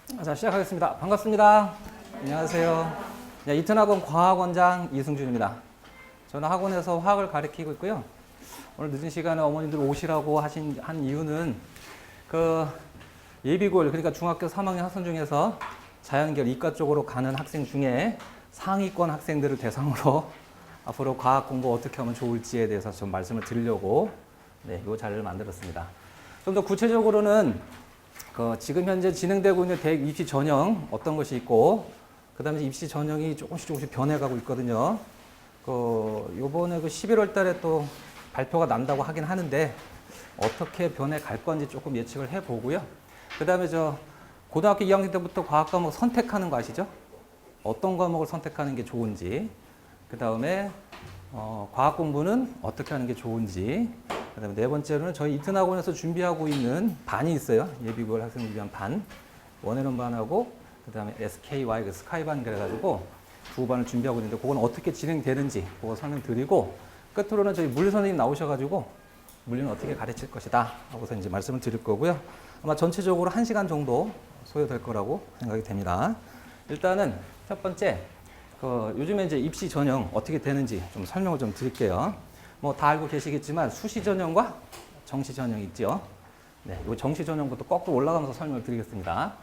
자, 시작하겠습니다. 반갑습니다. 안녕하세요. 네, 이튼학원 과학원장 이승준입니다. 저는 학원에서 화학을 가르치고 있고요. 오늘 늦은 시간에 어머님들 오시라고 한 이유는 예비고일, 그러니까 중학교 3학년 학생 중에서 자연계열 이과 쪽으로 가는 학생 중에 상위권 학생들을 대상으로 앞으로 과학 공부 어떻게 하면 좋을지에 대해서 좀 말씀을 드리려고 이 자리를 만들었습니다. 좀 더 구체적으로는 지금 현재 진행되고 있는 대학 입시 전형 어떤 것이 있고, 그 다음에 입시 전형이 조금씩 변해가고 있거든요. 요번에 11월 달에 또 발표가 난다고 하긴 하는데, 어떻게 변해갈 건지 조금 예측을 해보고요. 그 다음에 고등학교 2학년 때부터 과학 과목 선택하는 거 아시죠? 어떤 과목을 선택하는 게 좋은지, 그 다음에 과학 공부는 어떻게 하는 게 좋은지, 그 다음에 네 번째로는 저희 이튼학원에서 준비하고 있는 반이 있어요. 예비고일 학생을 위한 반. 원해는 반하고, 그 다음에 SKY, 스카이반 그래가지고 두 반을 준비하고 있는데, 그건 어떻게 진행되는지 그거 설명드리고, 끝으로는 저희 물리 선생님 나오셔가지고 물리는 어떻게 가르칠 것이다 하고서 이제 말씀을 드릴 거고요. 아마 전체적으로 1시간 정도 소요될 거라고 생각이 됩니다. 일단은 첫 번째, 요즘에 이제 입시 전형 어떻게 되는지 좀 설명을 좀 드릴게요. 뭐 다 알고 계시겠지만 수시 전형과 정시 전형이 있죠. 네, 이 정시 전형부터 거꾸로 올라가면서 설명을 드리겠습니다.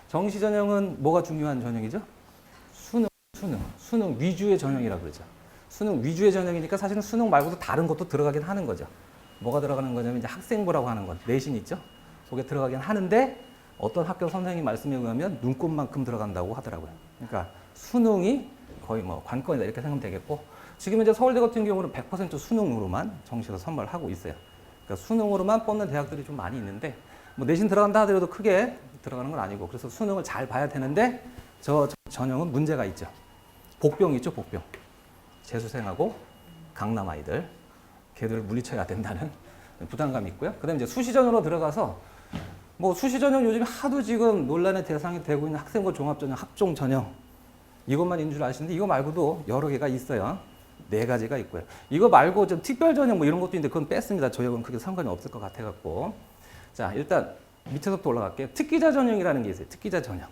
정시 전형은 뭐가 중요한 전형이죠? 수능 위주의 전형이라고 그러죠. 수능 위주의 전형이니까 사실은 수능 말고도 다른 것도 들어가긴 하는 거죠. 뭐가 들어가는 거냐면 이제 학생부라고 하는 것, 내신 있죠? 속에 들어가긴 하는데, 어떤 학교 선생님 말씀에 의하면 눈곱만큼 들어간다고 하더라고요. 그러니까 수능이 거의 뭐 관건이다 이렇게 생각하면 되겠고, 지금 이제 서울대 같은 경우는 100% 수능으로만 정시에서 선발을 하고 있어요. 그러니까 수능으로만 뽑는 대학들이 좀 많이 있는데, 뭐 내신 들어간다 하더라도 크게 들어가는 건 아니고, 그래서 수능을 잘 봐야 되는데, 저 전형은 문제가 있죠. 복병이 있죠, 복병. 재수생하고 강남 아이들, 걔들을 물리쳐야 된다는 부담감이 있고요. 그 다음에 이제 수시전형으로 들어가서, 뭐 수시전형 요즘 하도 지금 논란의 대상이 되고 있는 학생부 종합전형, 학종전형, 이것만 있는 줄 아시는데 이거 말고도 여러 개가 있어요. 4가지가 있고요. 이거 말고 좀 특별전형 뭐 이런 것도 있는데 그건 뺐습니다. 저희하고는 크게 상관이 없을 것 같아갖고. 자, 일단 밑에서부터 올라갈게요. 특기자 전형이라는 게 있어요. 특기자 전형.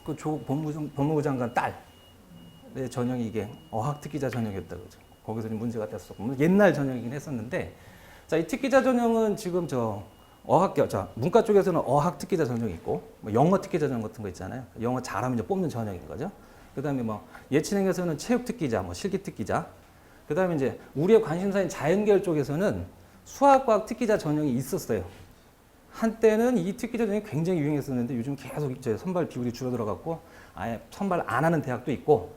법무부 장관 딸의 전형이 이게 어학 특기자 전형이었다고 그러죠. 거기서 좀 문제가 됐었고, 옛날 전형이긴 했었는데, 자, 이 특기자 전형은 지금 문과 쪽에서는 어학 특기자 전형이 있고, 뭐 영어 특기자 전형 같은 거 있잖아요. 영어 잘하면 이제 뽑는 전형인 거죠. 그 다음에 뭐 예체능에서는 체육 특기자, 뭐 실기 특기자. 그 다음에 이제 우리의 관심사인 자연계열 쪽에서는 수학과학 특기자 전형이 있었어요. 한때는 이 특기자 전형이 굉장히 유행했었는데, 요즘 계속 이제 선발 비율이 줄어들어갖고 아예 선발 안 하는 대학도 있고.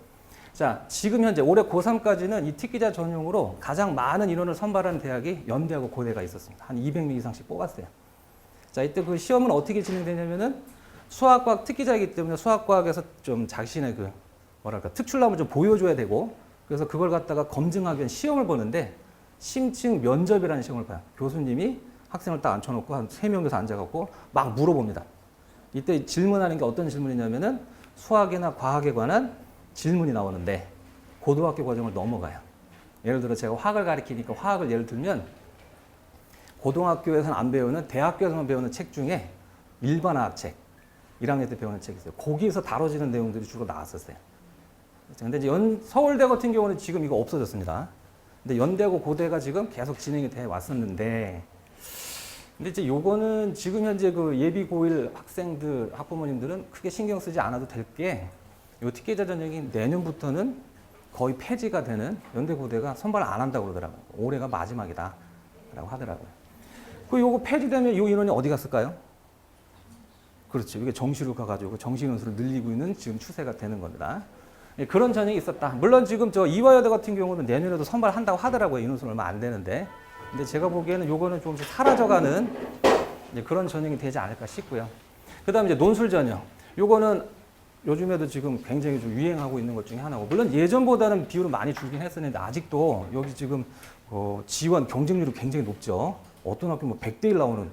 자, 지금 현재 올해 고3까지는 이 특기자 전형으로 가장 많은 인원을 선발하는 대학이 연대하고 고대가 있었습니다. 한 200명 이상씩 뽑았어요. 자, 이때 그 시험은 어떻게 진행되냐면은 수학과학 특기자이기 때문에 수학과학에서 좀 자신의 특출남을 좀 보여줘야 되고, 그래서 그걸 갖다가 검증하기 위한 시험을 보는데, 심층 면접이라는 시험을 봐요. 교수님이 학생을 딱 앉혀놓고 한 3명에서 앉아갖고 막 물어봅니다. 이때 질문하는 게 어떤 질문이냐면은 수학이나 과학에 관한 질문이 나오는데, 고등학교 과정을 넘어가요. 예를 들어 제가 화학을 가르치니까 화학을 예를 들면, 고등학교에서는 안 배우는, 대학교에서만 배우는 책 중에 일반화학 책, 1학년 때 배우는 책이 있어요. 거기에서 다뤄지는 내용들이 주로 나왔었어요. 근데 이제 서울대 같은 경우는 지금 이거 없어졌습니다. 근데 연대고 고대가 지금 계속 진행이 돼 왔었는데, 근데 이제 요거는 지금 현재 예비 고1 학생들, 학부모님들은 크게 신경 쓰지 않아도 될 게, 요 특기자 전형이 내년부터는 거의 폐지가 되는, 연대 고대가 선발 안 한다고 그러더라고요. 올해가 마지막이다 라고 하더라고요. 요거 폐지되면 요 인원이 어디 갔을까요? 그렇죠. 이게 정시로 가가지고 정시 인원수를 늘리고 있는 지금 추세가 되는 겁니다. 그런 전형이 있었다. 물론 지금 이화여대 같은 경우는 내년에도 선발한다고 하더라고요. 인원수는 얼마 안 되는데. 근데 제가 보기에는 요거는 조금씩 사라져가는 그런 전형이 되지 않을까 싶고요. 그 다음에 이제 논술 전형. 요거는 요즘에도 지금 굉장히 좀 유행하고 있는 것 중에 하나고, 물론 예전보다는 비율은 많이 줄긴 했었는데, 아직도 여기 지금 지원 경쟁률이 굉장히 높죠. 어떤 학교 뭐 100대 1 나오는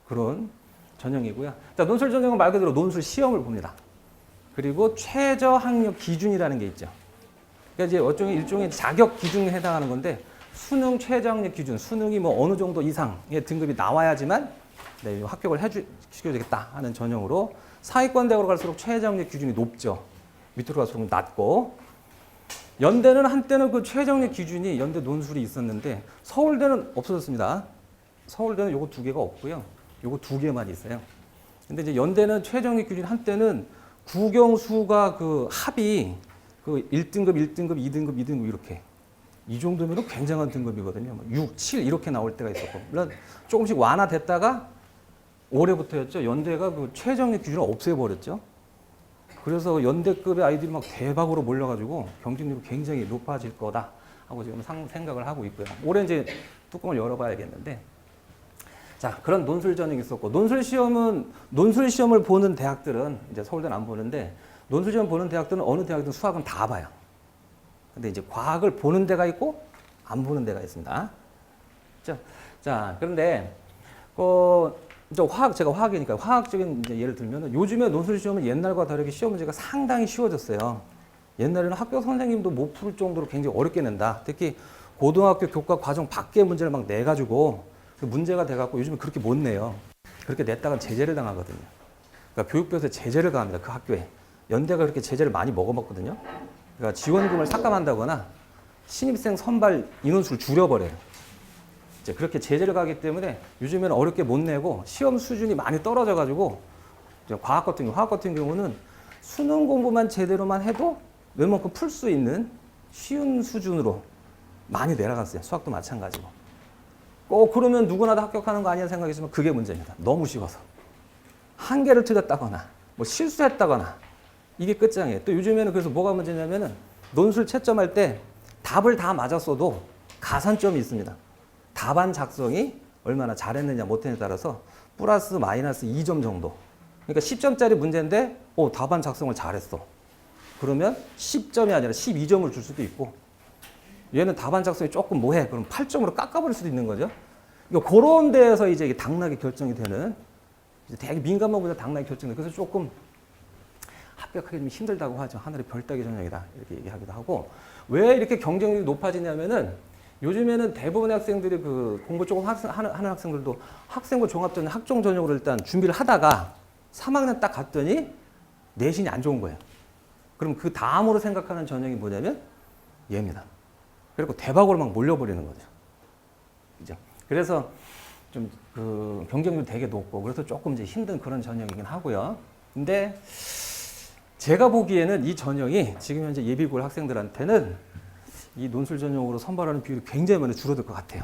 그런 전형이고요. 자, 논술 전형은 말 그대로 논술 시험을 봅니다. 그리고 최저 학력 기준이라는 게 있죠. 그러니까 이제 일종의 자격 기준에 해당하는 건데, 수능 최저 학력 기준, 수능이 뭐 어느 정도 이상의 등급이 나와야지만 합격을 시켜주겠다 하는 전형으로 상위권 대학으로 갈수록 최저학력 기준이 높죠. 밑으로 갈수록 낮고. 연대는 한때는 그 최저학력 기준이 연대 논술이 있었는데 서울대는 없어졌습니다. 서울대는 요거 두 개가 없고요. 요거 두 개만 있어요. 근데 이제 연대는 최저학력 기준 한때는 국영수가 그 합이 그 1등급, 1등급, 2등급, 2등급 이렇게 이 정도면 굉장한 등급이거든요. 6, 7 이렇게 나올 때가 있었고 물론 조금씩 완화됐다가 올해부터였죠. 연대가 그 최저학력 기준을 없애버렸죠. 그래서 연대급의 아이들이 막 대박으로 몰려가지고 경쟁률이 굉장히 높아질 거다 하고 지금 생각을 하고 있고요. 올해 이제 뚜껑을 열어봐야겠는데 자, 그런 논술 전형이 있었고 논술 시험을 보는 대학들은 이제 서울대는 안 보는데 논술 시험 보는 대학들은 어느 대학이든 수학은 다 봐요. 근데 이제 과학을 보는 데가 있고 안 보는 데가 있습니다. 자, 그런데 제가 화학이니까 화학적인 이제 예를 들면은 요즘에 논술 시험은 옛날과 다르게 시험 문제가 상당히 쉬워졌어요. 옛날에는 학교 선생님도 못 풀 정도로 굉장히 어렵게 낸다. 특히 고등학교 교과 과정 밖의 문제를 막 내가지고 문제가 돼갖고 요즘에 그렇게 못 내요. 그렇게 냈다가 제재를 당하거든요. 그러니까 교육부에서 제재를 가합니다. 그 학교에. 연대가 그렇게 제재를 많이 먹어먹거든요. 그러니까 지원금을 삭감한다거나 신입생 선발 인원수를 줄여버려요. 이제 그렇게 제재를 가기 때문에 요즘에는 어렵게 못 내고 시험 수준이 많이 떨어져가지고 화학 같은 경우는 수능 공부만 제대로만 해도 웬만큼 풀 수 있는 쉬운 수준으로 많이 내려갔어요. 수학도 마찬가지고. 꼭 그러면 누구나 다 합격하는 거 아니야 생각했지만 그게 문제입니다. 너무 쉬워서. 한 개를 틀렸다거나 뭐 실수했다거나 이게 끝장이에요. 또 요즘에는 그래서 뭐가 문제냐면은 논술 채점할 때 답을 다 맞았어도 가산점이 있습니다. 답안 작성이 얼마나 잘했느냐 못했느냐에 따라서 플러스 마이너스 2점 정도. 그러니까 10점짜리 문제인데 답안 작성을 잘했어. 그러면 10점이 아니라 12점을 줄 수도 있고 얘는 답안 작성이 조금 뭐해. 그럼 8점으로 깎아버릴 수도 있는 거죠. 그러니까 그런 데에서 이제 당락이 결정이 되는 되게 민감한 문제 당락이 결정돼. 그래서 조금 합격하기 좀 힘들다고 하죠. 하늘의 별 따기 전형이다 이렇게 얘기하기도 하고 왜 이렇게 경쟁률이 높아지냐면은 요즘에는 대부분의 학생들이 그 공부 조금 하는 학생들도 학생부 종합전형 학종 전형으로 일단 준비를 하다가 3학년 딱 갔더니 내신이 안 좋은 거예요. 그럼 그 다음으로 생각하는 전형이 뭐냐면 얘입니다. 그리고 대박으로 막 몰려버리는 거죠. 그죠? 그래서 좀 그 경쟁률이 되게 높고 그래서 조금 이제 힘든 그런 전형이긴 하고요. 근데 제가 보기에는 이 전형이 지금 현재 예비고일 학생들한테는 이 논술 전형으로 선발하는 비율이 굉장히 많이 줄어들 것 같아요.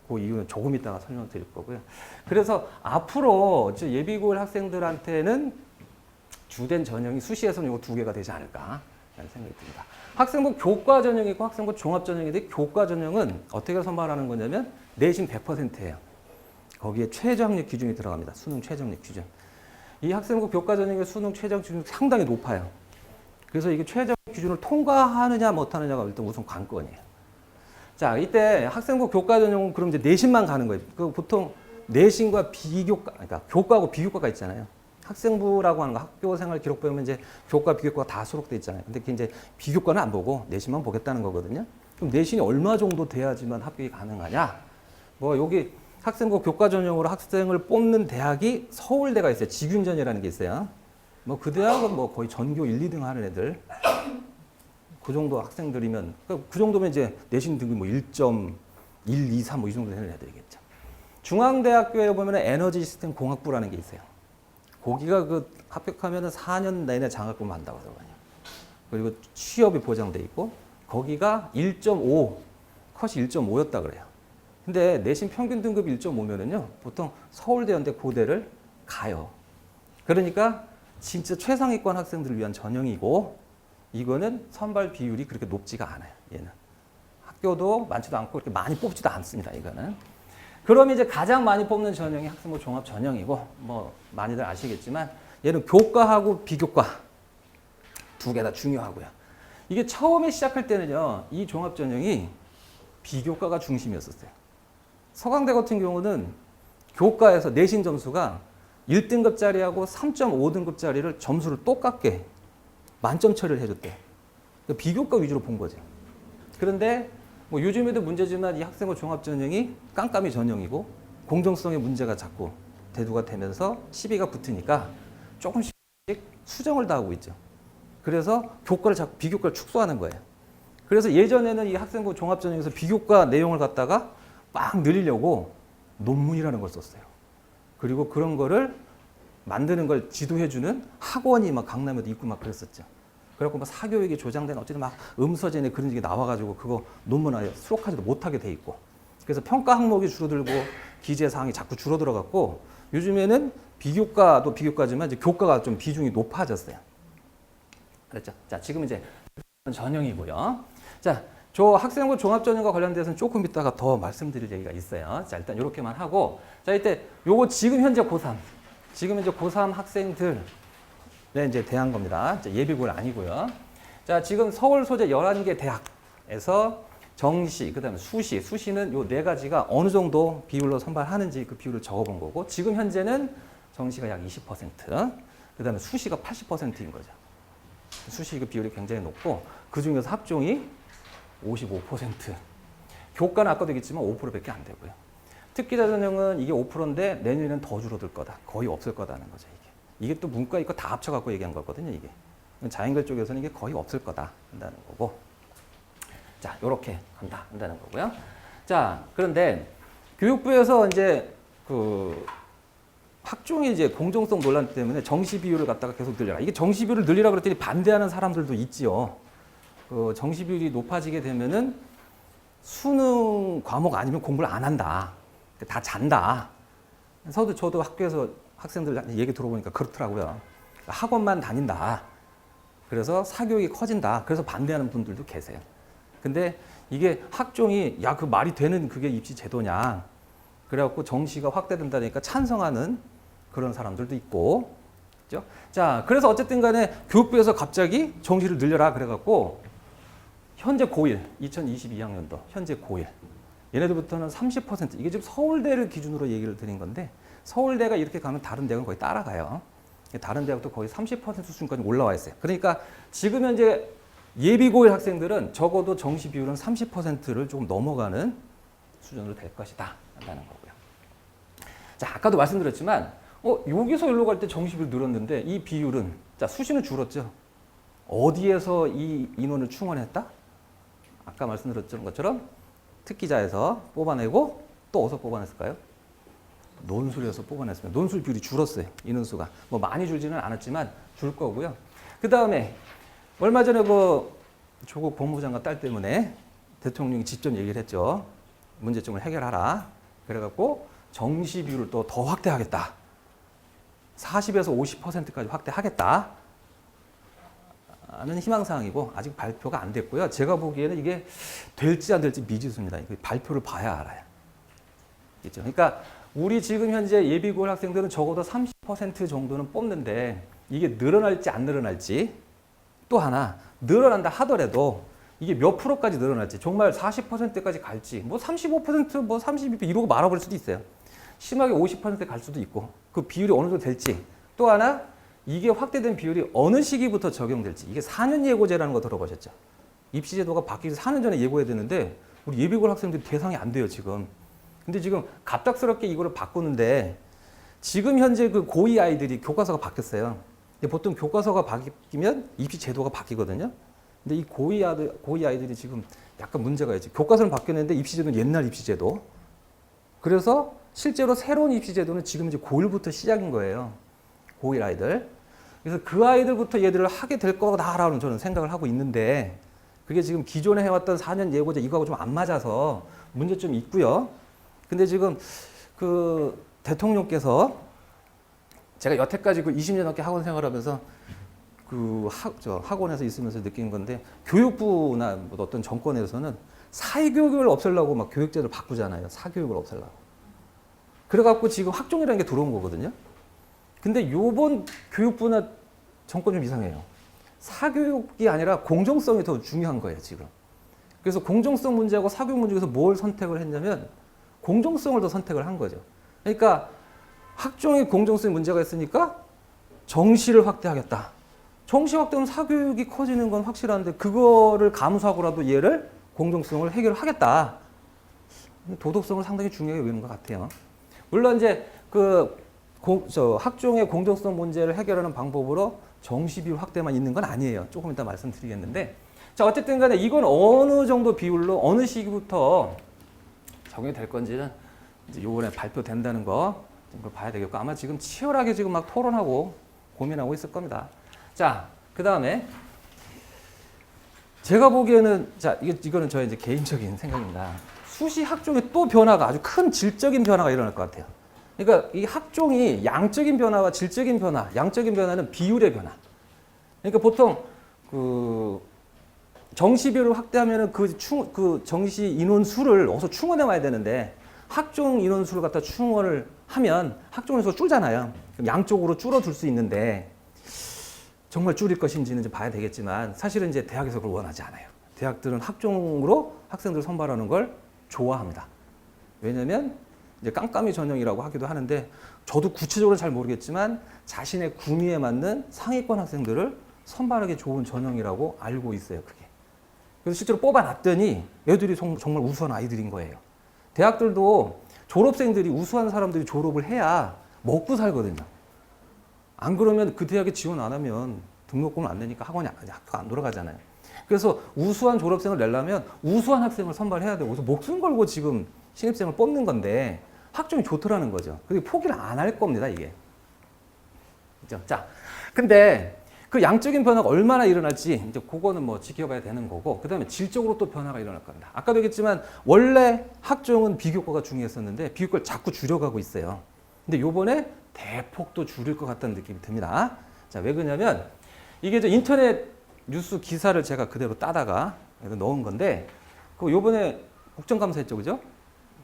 그 이유는 조금 이따가 설명드릴 거고요. 그래서 앞으로 예비고일 학생들한테는 주된 전형이 수시에서는 이 두 개가 되지 않을까 라는 생각이 듭니다. 학생부 교과 전형이 있고 학생부 종합 전형인데 교과 전형은 어떻게 선발하는 거냐면 내신 100%예요. 거기에 최저학력 기준이 들어갑니다. 수능 최저학력 기준. 이 학생부 교과 전형의 수능 최저학력 기준이 상당히 높아요. 그래서 이게 최저학력 기준을 통과하느냐 못하느냐가 일단 우선 관건이에요. 자, 이때 학생부 교과 전형은 그럼 이제 내신만 가는 거예요. 그 보통 내신과 비교과, 그러니까 교과하고 비교과가 있잖아요. 학생부라고 하는 거 학교 생활 기록 보면 이제 교과, 비교과가 다 수록돼 있잖아요. 근데 그게 이제 비교과는 안 보고 내신만 보겠다는 거거든요. 그럼 내신이 얼마 정도 돼야지만 합격이 가능하냐? 뭐 여기 학생부 교과 전형으로 학생을 뽑는 대학이 서울대가 있어요. 직윤전이라는 게 있어요. 뭐 그 대학은 뭐 거의 전교 1, 2등 하는 애들 그 정도 학생들이면 그 정도면 이제 내신 등급이 뭐 1.1, 2, 3 뭐 이 정도 되는 애들이겠죠. 중앙대학교에 보면 에너지 시스템 공학부라는 게 있어요. 거기가 그 합격하면 4년 내내 장학금 한다고 하더라고요. 그리고 취업이 보장돼 있고 거기가 1.5 컷이 1.5였다 그래요. 근데 내신 평균 등급이 1.5면은요 보통 서울대, 연대, 고대를 가요. 그러니까 진짜 최상위권 학생들을 위한 전형이고 이거는 선발 비율이 그렇게 높지가 않아요. 얘는 학교도 많지도 않고 그렇게 많이 뽑지도 않습니다. 이거는. 그럼 이제 가장 많이 뽑는 전형이 학생부 종합 전형이고 뭐 많이들 아시겠지만 얘는 교과하고 비교과 두 개 다 중요하고요. 이게 처음에 시작할 때는요 이 종합 전형이 비교과가 중심이었었어요. 서강대 같은 경우는 교과에서 내신 점수가 1등급짜리하고 3.5등급짜리를 점수를 똑같게 만점 처리를 해줬대요. 그러니까 비교과 위주로 본 거죠. 그런데 뭐 요즘에도 문제지만 이 학생부 종합 전형이 깜깜이 전형이고 공정성의 문제가 자꾸 대두가 되면서 시비가 붙으니까 조금씩 수정을 다 하고 있죠. 그래서 교과를 자꾸 비교과를 축소하는 거예요. 그래서 예전에는 이 학생부 종합전형에서 비교과 내용을 갖다가 막 늘리려고 논문이라는 걸 썼어요. 그리고 그런 거를 만드는 걸 지도해주는 학원이 막 강남에도 있고 막 그랬었죠. 그래갖고 막 사교육이 조장된 어쨌든 막 음서전에 그런 게 나와가지고 그거 논문 아예 수록하지도 못하게 돼 있고. 그래서 평가 항목이 줄어들고 기재 사항이 자꾸 줄어들어갖고 요즘에는 비교과도 비교과지만 이제 교과가 좀 비중이 높아졌어요. 그렇죠? 자, 지금 이제 전형이고요. 자, 저 학생부 종합전형과 관련돼서는 조금 이따가 더 말씀드릴 얘기가 있어요. 자, 일단 이렇게만 하고, 자, 이때 요거 지금 현재 고3, 지금 이제 고3 학생들에 이제 대한 겁니다. 예비고는 아니고요. 자, 지금 서울 소재 11개 대학에서 정시, 그 다음에 수시는 요 네 가지가 어느 정도 비율로 선발하는지 그 비율을 적어본 거고, 지금 현재는 정시가 약 20%, 그 다음에 수시가 80%인 거죠. 수시 그 비율이 굉장히 높고, 그 중에서 합종이 55%. 교과는 아까도 얘기했지만 5%밖에 안 되고요. 특기자 전형은 이게 5%인데 내년에는 더 줄어들 거다. 거의 없을 거다는 거죠, 이게. 이게 또 문과 이거 다 합쳐갖고 얘기한 거거든요, 이게. 자연계 쪽에서는 이게 거의 없을 거다. 한다는 거고. 자, 요렇게 한다는 거고요. 자, 그런데 교육부에서 이제 그 학종의 이제 공정성 논란 때문에 정시 비율을 갖다가 계속 늘려라. 이게 정시 비율을 늘리라 그랬더니 반대하는 사람들도 있지요. 그 정시 비율이 높아지게 되면은 수능 과목 아니면 공부를 안 한다. 다 잔다. 저도 학교에서 학생들 얘기 들어보니까 그렇더라고요. 학원만 다닌다. 그래서 사교육이 커진다. 그래서 반대하는 분들도 계세요. 근데 이게 학종이 야, 그 말이 되는 그게 입시 제도냐. 그래갖고 정시가 확대된다니까 찬성하는 그런 사람들도 있고. 그죠? 자, 그래서 어쨌든 간에 교육부에서 갑자기 정시를 늘려라. 그래갖고 현재 고1, 2022학년도 현재 고1. 얘네들부터는 30%, 이게 지금 서울대를 기준으로 얘기를 드린 건데 서울대가 이렇게 가면 다른 대학은 거의 따라가요. 다른 대학도 거의 30% 수준까지 올라와 있어요. 그러니까 지금 현재 예비 고1 학생들은 적어도 정시 비율은 30%를 조금 넘어가는 수준으로 될 것이다. 한다는 거고요. 자, 아까도 말씀드렸지만 여기서 여기로 갈 때 정시 비율 늘었는데 이 비율은 자, 수시는 줄었죠. 어디에서 이 인원을 충원했다? 아까 말씀드렸던 것처럼 특기자에서 뽑아내고 또 어디서 뽑아냈을까요? 논술에서 뽑아냈습니다. 논술 비율이 줄었어요. 인원수가. 뭐 많이 줄지는 않았지만 줄 거고요. 그 다음에 얼마 전에 그 조국 법무장관 딸 때문에 대통령이 직접 얘기를 했죠. 문제점을 해결하라. 그래갖고 정시 비율을 또 더 확대하겠다. 40에서 50%까지 확대하겠다. 는 희망사항이고 아직 발표가 안 됐고요. 제가 보기에는 이게 될지 안 될지 미지수입니다. 발표를 봐야 알아요. 그렇죠? 그러니까 우리 지금 현재 예비고 학생들은 적어도 30% 정도는 뽑는데 이게 늘어날지 안 늘어날지 또 하나 늘어난다 하더라도 이게 몇 프로까지 늘어날지 정말 40%까지 갈지 뭐 35% 뭐 32% 이러고 말아버릴 수도 있어요. 심하게 50% 갈 수도 있고 그 비율이 어느 정도 될지 또 하나 이게 확대된 비율이 어느 시기부터 적용될지 이게 4년 예고제라는 거 들어보셨죠? 입시제도가 바뀌기 4년 전에 예고해야 되는데 우리 예비고 학생들이 대상이 안 돼요 지금. 근데 지금 갑작스럽게 이거를 바꾸는데 지금 현재 그 고2 아이들이 교과서가 바뀌었어요. 근데 보통 교과서가 바뀌면 입시 제도가 바뀌거든요. 근데 이 고2 아이들이 지금 약간 문제가 있지. 교과서는 바뀌었는데 입시 제도는 옛날 입시 제도. 그래서 실제로 새로운 입시 제도는 지금 이제 고1부터 시작인 거예요. 고1 아이들. 그래서 그 아이들부터 얘들을 하게 될 거다라고 저는 생각을 하고 있는데 그게 지금 기존에 해왔던 4년 예고제 이거하고 좀 안 맞아서 문제점이 있고요. 근데 지금 그 대통령께서 제가 여태까지 그 20년 넘게 학원 생활하면서 그 학원에서 있으면서 느낀 건데 교육부나 뭐 어떤 정권에서는 사교육을 없애려고 막 교육제를 바꾸잖아요. 사교육을 없애려고. 그래갖고 지금 학종이라는 게 들어온 거거든요. 근데 요번 교육부나 정권 좀 이상해요. 사교육이 아니라 공정성이 더 중요한 거예요, 지금. 그래서 공정성 문제하고 사교육 문제 중에서 뭘 선택을 했냐면 공정성을 더 선택을 한 거죠. 그러니까 학종의 공정성에 문제가 있으니까 정시를 확대하겠다. 정시 확대는 사교육이 커지는 건 확실한데 그거를 감수하고라도 얘를 공정성을 해결하겠다. 도덕성을 상당히 중요하게 여기는 것 같아요. 물론 이제 그 학종의 공정성 문제를 해결하는 방법으로 정시 비율 확대만 있는 건 아니에요. 조금 이따 말씀드리겠는데. 자, 어쨌든 간에 이건 어느 정도 비율로 어느 시기부터 적용이 될 건지는 이제 요번에 발표된다는 거 좀 봐야 되겠고, 아마 지금 치열하게 지금 막 토론하고 고민하고 있을 겁니다. 자, 그 다음에 제가 보기에는, 자, 이거는 저의 이제 개인적인 생각입니다. 수시 학종의 또 변화가, 아주 큰 질적인 변화가 일어날 것 같아요. 그러니까 이 학종이 양적인 변화와 질적인 변화, 양적인 변화는 비율의 변화. 그러니까 보통 그 정시 비율을 확대하면은 그 정시 인원 수를 어디서 충원해 와야 되는데, 학종 인원 수를 갖다 충원을 하면 학종 인원 수가 줄잖아요. 그럼 양쪽으로 줄어들 수 있는데, 정말 줄일 것인지는 좀 봐야 되겠지만, 사실은 이제 대학에서 그걸 원하지 않아요. 대학들은 학종으로 학생들을 선발하는 걸 좋아합니다. 왜냐면 이제 깜깜이 전형이라고 하기도 하는데, 저도 구체적으로 잘 모르겠지만 자신의 구미에 맞는 상위권 학생들을 선발하기 좋은 전형이라고 알고 있어요, 그게. 그래서 실제로 뽑아놨더니 애들이 정말 우수한 아이들인 거예요. 대학들도 졸업생들이, 우수한 사람들이 졸업을 해야 먹고 살거든요. 안 그러면 그 대학에 지원 안 하면 등록금을 안 내니까 학원이 학교가 안 돌아가잖아요. 그래서 우수한 졸업생을 내려면 우수한 학생을 선발해야 되고, 그래서 목숨 걸고 지금 신입생을 뽑는 건데 학종이 좋더라는 거죠. 그리고 포기를 안 할 겁니다, 이게. 그죠? 자, 근데 그 양적인 변화가 얼마나 일어날지 이제 그거는 뭐 지켜봐야 되는 거고, 그 다음에 질적으로 또 변화가 일어날 겁니다. 아까도 얘기했지만 원래 학종은 비교과가 중요했었는데 비교과를 자꾸 줄여가고 있어요. 근데 요번에 대폭 또 줄일 것 같다는 느낌이 듭니다. 자, 왜 그러냐면 이게 저 인터넷 뉴스 기사를 제가 그대로 따다가 넣은 건데, 그 요번에 국정감사 했죠, 그죠?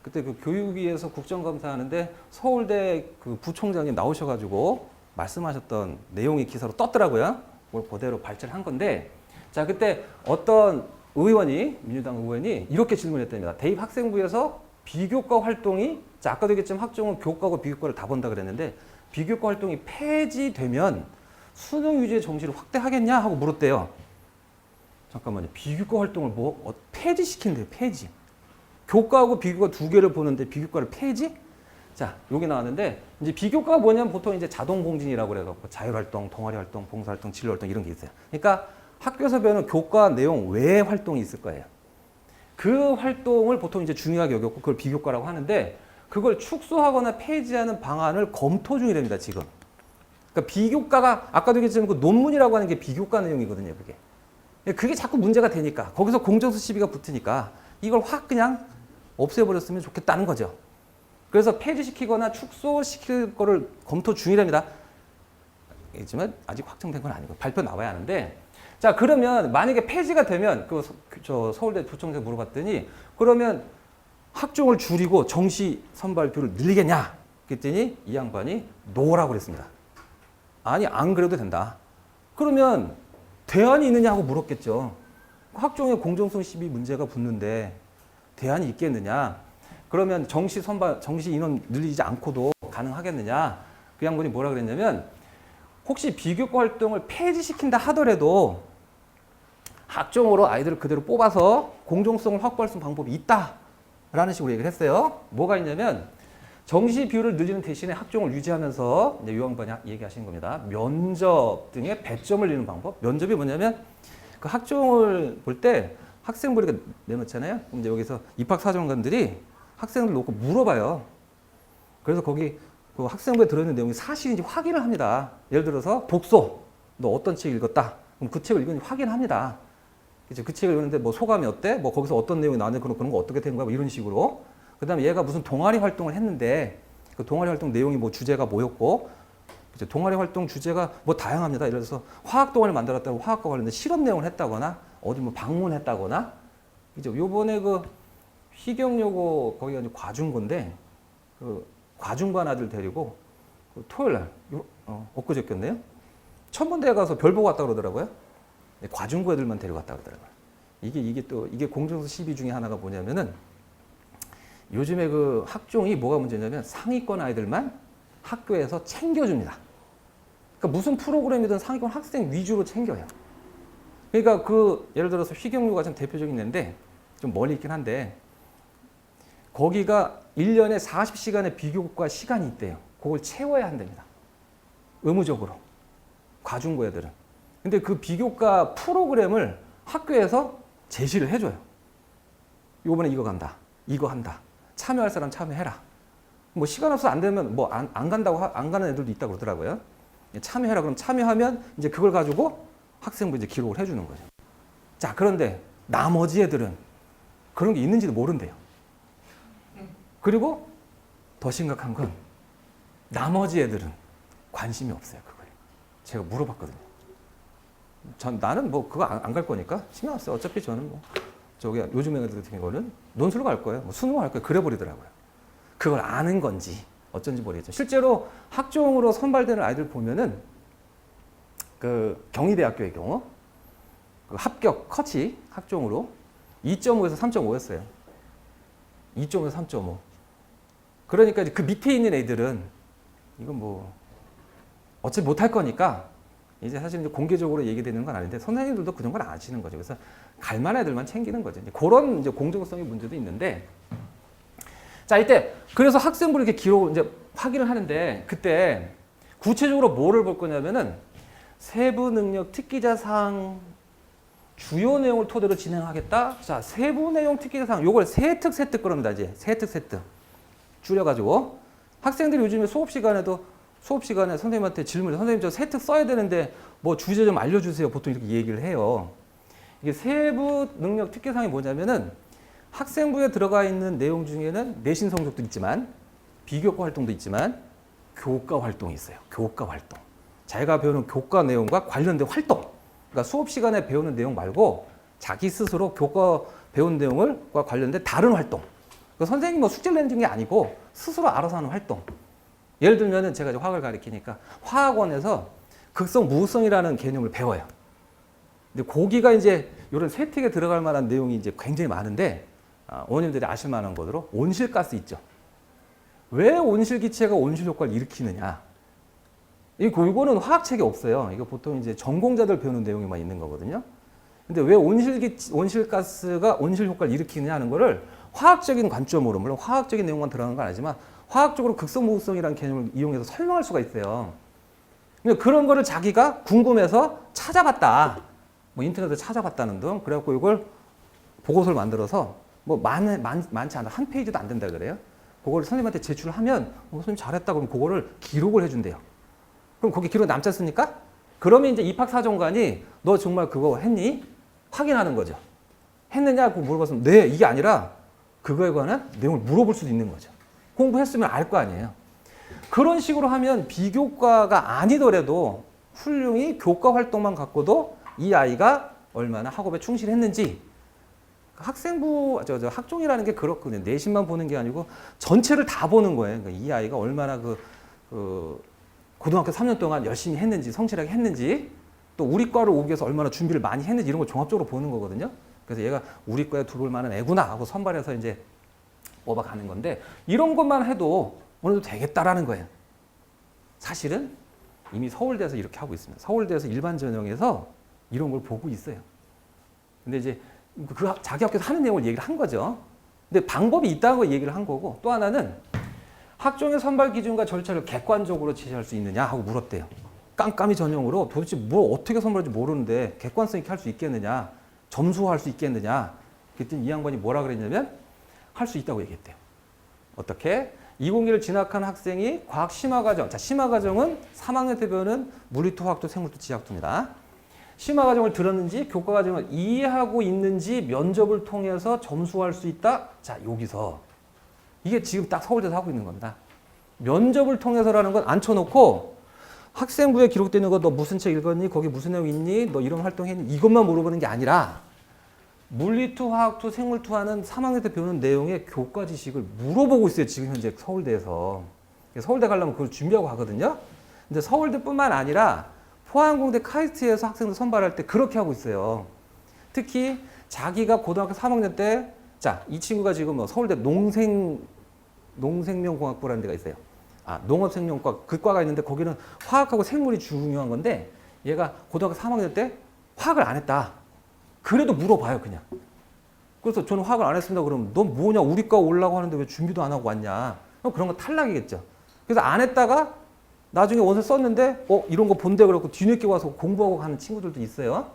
그때 그 교육위에서 국정감사 하는데 서울대 그 부총장님 나오셔가지고 말씀하셨던 내용이 기사로 떴더라고요. 그걸 그대로 발제를 한 건데, 자, 그때 어떤 의원이, 민주당 의원이 이렇게 질문했답니다. 대입 학생부에서 비교과 활동이, 자, 아까도 얘기했지만 학종은 교과고 비교과를 다 본다 그랬는데, 비교과 활동이 폐지되면 수능 유지의 정시를 확대하겠냐 하고 물었대요. 잠깐만요. 비교과 활동을 폐지시킨대요. 폐지. 교과하고 비교과 두 개를 보는데 비교과를 폐지? 자, 여기 나왔는데, 이제 비교과가 뭐냐면 보통 이제 자동공진이라고 그래갖고 자율활동, 동아리활동, 봉사활동, 진로활동 이런 게 있어요. 그러니까 학교에서 배우는 교과 내용 외의 활동이 있을 거예요. 그 활동을 보통 이제 중요하게 여겼고 그걸 비교과라고 하는데, 그걸 축소하거나 폐지하는 방안을 검토 중이랍니다, 지금. 그러니까 비교과가, 아까도 얘기했지만 그 논문이라고 하는 게 비교과 내용이거든요, 그게. 그게 자꾸 문제가 되니까, 거기서 공정수 시비가 붙으니까 이걸 확 그냥 없애버렸으면 좋겠다는 거죠. 그래서 폐지시키거나 축소시킬 거를 검토 중이랍니다. 있지만 아직 확정된 건 아니고 발표 나와야 하는데, 자, 그러면 만약에 폐지가 되면 저 서울대 부총장 물어봤더니, 그러면 학종을 줄이고 정시 선발표를 늘리겠냐? 그랬더니 이 양반이 노라고 그랬습니다. 아니, 안 그래도 된다. 그러면 대안이 있느냐고 물었겠죠. 학종의 공정성 시비 문제가 붙는데 대안이 있겠느냐? 그러면 정시 인원 늘리지 않고도 가능하겠느냐? 그 양반이 뭐라 그랬냐면, 혹시 비교과 활동을 폐지시킨다 하더라도 학종으로 아이들을 그대로 뽑아서 공정성을 확보할 수 있는 방법이 있다라는 식으로 얘기를 했어요. 뭐가 있냐면, 정시 비율을 늘리는 대신에 학종을 유지하면서, 이제 요 양반이 얘기하신 겁니다. 면접 등의 배점을 늘리는 방법. 면접이 뭐냐면, 그 학종을 볼 때 학생부를 이렇게 내놓잖아요. 그럼 이제 여기서 입학사정관들이 학생들 놓고 물어봐요. 그래서 거기 그 학생부에 들어있는 내용이 사실인지 확인을 합니다. 예를 들어서 복소, 너 어떤 책 읽었다? 그럼 그 책을 읽었는지 확인합니다. 이제 그 책을 읽었는데 뭐 소감이 어때? 뭐 거기서 어떤 내용이 나왔는데 그런 거 어떻게 된 거야? 뭐 이런 식으로. 그다음에 얘가 무슨 동아리 활동을 했는데 그 동아리 활동 내용이 뭐 주제가 뭐였고, 이제 동아리 활동 주제가 뭐 다양합니다. 예를 들어서 화학 동아리를 만들었다고 화학과 관련된 실험 내용을 했다거나 어디 뭐 방문했다거나, 이제 요번에 그 희경여고 거기가 이제 과중고인데, 그 과중반 아들 데리고 그 토요일 날 엊그저께였네요. 천문대에 가서 별 보고 왔다 그러더라고요. 과중고 애들만 데려갔다 그러더라고요. 이게 공정성 시비 중에 하나가 뭐냐면은, 요즘에 그 학종이 뭐가 문제냐면 상위권 아이들만 학교에서 챙겨줍니다. 그러니까 무슨 프로그램이든 상위권 학생 위주로 챙겨요. 그러니까 그 예를 들어서 희경유가 좀 대표적인 예인데, 좀 멀리 있긴 한데, 거기가 1년에 40시간의 비교과 시간이 있대요. 그걸 채워야 한답니다. 의무적으로. 과중고 애들은. 근데 그 비교과 프로그램을 학교에서 제시를 해줘요. 이번에 이거 간다. 이거 한다. 참여할 사람 참여해라. 뭐 시간 없어 안 되면 뭐 안 간다고 안 가는 애들도 있다고 그러더라고요. 참여해라. 그럼 참여하면 이제 그걸 가지고 학생부 이제 기록을 해주는 거죠. 자, 그런데 나머지 애들은 그런 게 있는지도 모른대요. 그리고 더 심각한 건 나머지 애들은 관심이 없어요. 그거에. 제가 물어봤거든요. 나는 뭐 그거 안 갈 거니까 신경 안 써요. 어차피 저는 뭐 저기 요즘 애들 같은 경우는 논술로 갈 거예요. 뭐 수능을 갈 거예요. 그래 버리더라고요. 그걸 아는 건지 어쩐지 모르겠죠. 실제로 학종으로 선발되는 아이들 보면은 그 경희대학교의 경우 그 합격 컷이 학종으로 2.5에서 3.5였어요. 2.5에서 3.5. 그러니까 이제 그 밑에 있는 애들은 이건 뭐 어차피 못할 거니까 이제 사실 이제 공개적으로 얘기되는 건 아닌데 선생님들도 그런 걸 아시는 거죠. 그래서 갈만한 애들만 챙기는 거죠. 이제 그런 이제 공정성의 문제도 있는데, 자 이때 그래서 학생부 이렇게 기록을 이제 확인을 하는데 그때 구체적으로 뭐를 볼 거냐면은 세부 능력 특기자 사항 주요 내용을 토대로 진행하겠다. 자 세부 내용 특기자 사항 요걸 세특 그럽니다. 이제 세특 줄여가지고 학생들이 요즘에 수업 시간에 선생님한테 질문을 선생님 저 세특 써야 되는데 뭐 주제 좀 알려주세요. 보통 이렇게 얘기를 해요. 이게 세부 능력 특기사항이 뭐냐면은 학생부에 들어가 있는 내용 중에는 내신 성적도 있지만 비교과 활동도 있지만 교과 활동이 있어요. 교과 활동. 자기가 배우는 교과 내용과 관련된 활동. 그러니까 수업 시간에 배우는 내용 말고 자기 스스로 교과 배운 내용과 관련된 다른 활동. 그러니까 선생님이 뭐 숙제를 내는 게 아니고 스스로 알아서 하는 활동. 예를 들면은 제가 이제 화학을 가르치니까 화학원에서 극성 무극성이라는 개념을 배워요. 근데 거기가 이제 이런 세특에 들어갈 만한 내용이 이제 굉장히 많은데 어머님들이 아실 만한 것으로 온실가스 있죠. 왜 온실기체가 온실 효과를 일으키느냐? 이거는 화학책에 없어요. 이거 보통 이제 전공자들 배우는 내용에만 있는 거거든요. 근데 왜 온실가스가 온실 효과를 일으키느냐 하는 거를 화학적인 관점으로, 물론 화학적인 내용만 들어가는 건 아니지만 화학적으로 극성무극성이라는 개념을 이용해서 설명할 수가 있어요. 그런 거를 자기가 궁금해서 찾아봤다. 뭐 인터넷에 찾아봤다는 등. 그래갖고 이걸 보고서를 만들어서 뭐 많지 않아. 한 페이지도 안 된다 그래요. 그걸 선생님한테 제출을 하면 선생님 잘했다 그러면 그거를 기록을 해준대요. 그럼 거기 기록 남지 않습니까? 그러면 이제 입학사정관이 너 정말 그거 했니? 확인하는 거죠. 했느냐고 물어봤으면 네, 이게 아니라 그거에 관한 내용을 물어볼 수도 있는 거죠. 공부했으면 알 거 아니에요. 그런 식으로 하면 비교과가 아니더라도 훌륭히 교과 활동만 갖고도 이 아이가 얼마나 학업에 충실했는지 학생부, 학종이라는 게 그렇거든요. 내신만 보는 게 아니고 전체를 다 보는 거예요. 그러니까 이 아이가 얼마나 고등학교 3년 동안 열심히 했는지, 성실하게 했는지, 또 우리 과를 오기 위해서 얼마나 준비를 많이 했는지 이런 걸 종합적으로 보는 거거든요. 그래서 얘가 우리 과에 들어올 만한 애구나 하고 선발해서 이제 뽑아가는 건데 이런 것만 해도 어느 정도 되겠다라는 거예요. 사실은 이미 서울대에서 이렇게 하고 있습니다. 서울대에서 일반 전형에서 이런 걸 보고 있어요. 근데 이제 그 자기 학교에서 하는 내용을 얘기를 한 거죠. 근데 방법이 있다는 걸 얘기를 한 거고 또 하나는 학종의 선발 기준과 절차를 객관적으로 제시할 수 있느냐 하고 물었대요. 깜깜이 전형으로 도대체 뭘 어떻게 선발할지 모르는데 객관성 있게 할 수 있겠느냐, 점수화할 수 있겠느냐. 그랬더니 이 양반이 뭐라 그랬냐면 할 수 있다고 얘기했대요. 어떻게? 2공기를 진학한 학생이 과학 심화과정. 자, 심화과정은 3학년 때 배우는 물리투, 화학투, 생물투, 지학투입니다. 심화과정을 들었는지 교과과정을 이해하고 있는지 면접을 통해서 점수할 수 있다. 자, 여기서 이게 지금 딱 서울대에서 하고 있는 겁니다. 면접을 통해서라는 건 앉혀놓고 학생부에 기록되는 거 너 무슨 책 읽었니? 거기 무슨 내용 있니? 너 이런 활동했니? 이것만 물어보는 게 아니라 물리투, 화학투, 생물투 하는 3학년 때 배우는 내용의 교과 지식을 물어보고 있어요. 지금 현재 서울대에서. 서울대 가려면 그걸 준비하고 가거든요. 근데 서울대뿐만 아니라 포항공대 카이스트에서 학생들 선발할 때 그렇게 하고 있어요. 특히 자기가 고등학교 3학년 때 자, 이 친구가 지금 뭐 서울대 농생명공학부라는 데가 있어요. 농업생명과 그 과가 있는데 거기는 화학하고 생물이 중요한 건데 얘가 고등학교 3학년 때 화학을 안 했다. 그래도 물어봐요, 그냥. 그래서 저는 화학을 안 했습니다. 그러면 너 뭐냐? 우리 과 오려고 하는데 왜 준비도 안 하고 왔냐? 그럼 그런 거 탈락이겠죠. 그래서 안 했다가 나중에 원서 썼는데 이런 거 본대 그렇고 뒤늦게 와서 공부하고 가는 친구들도 있어요.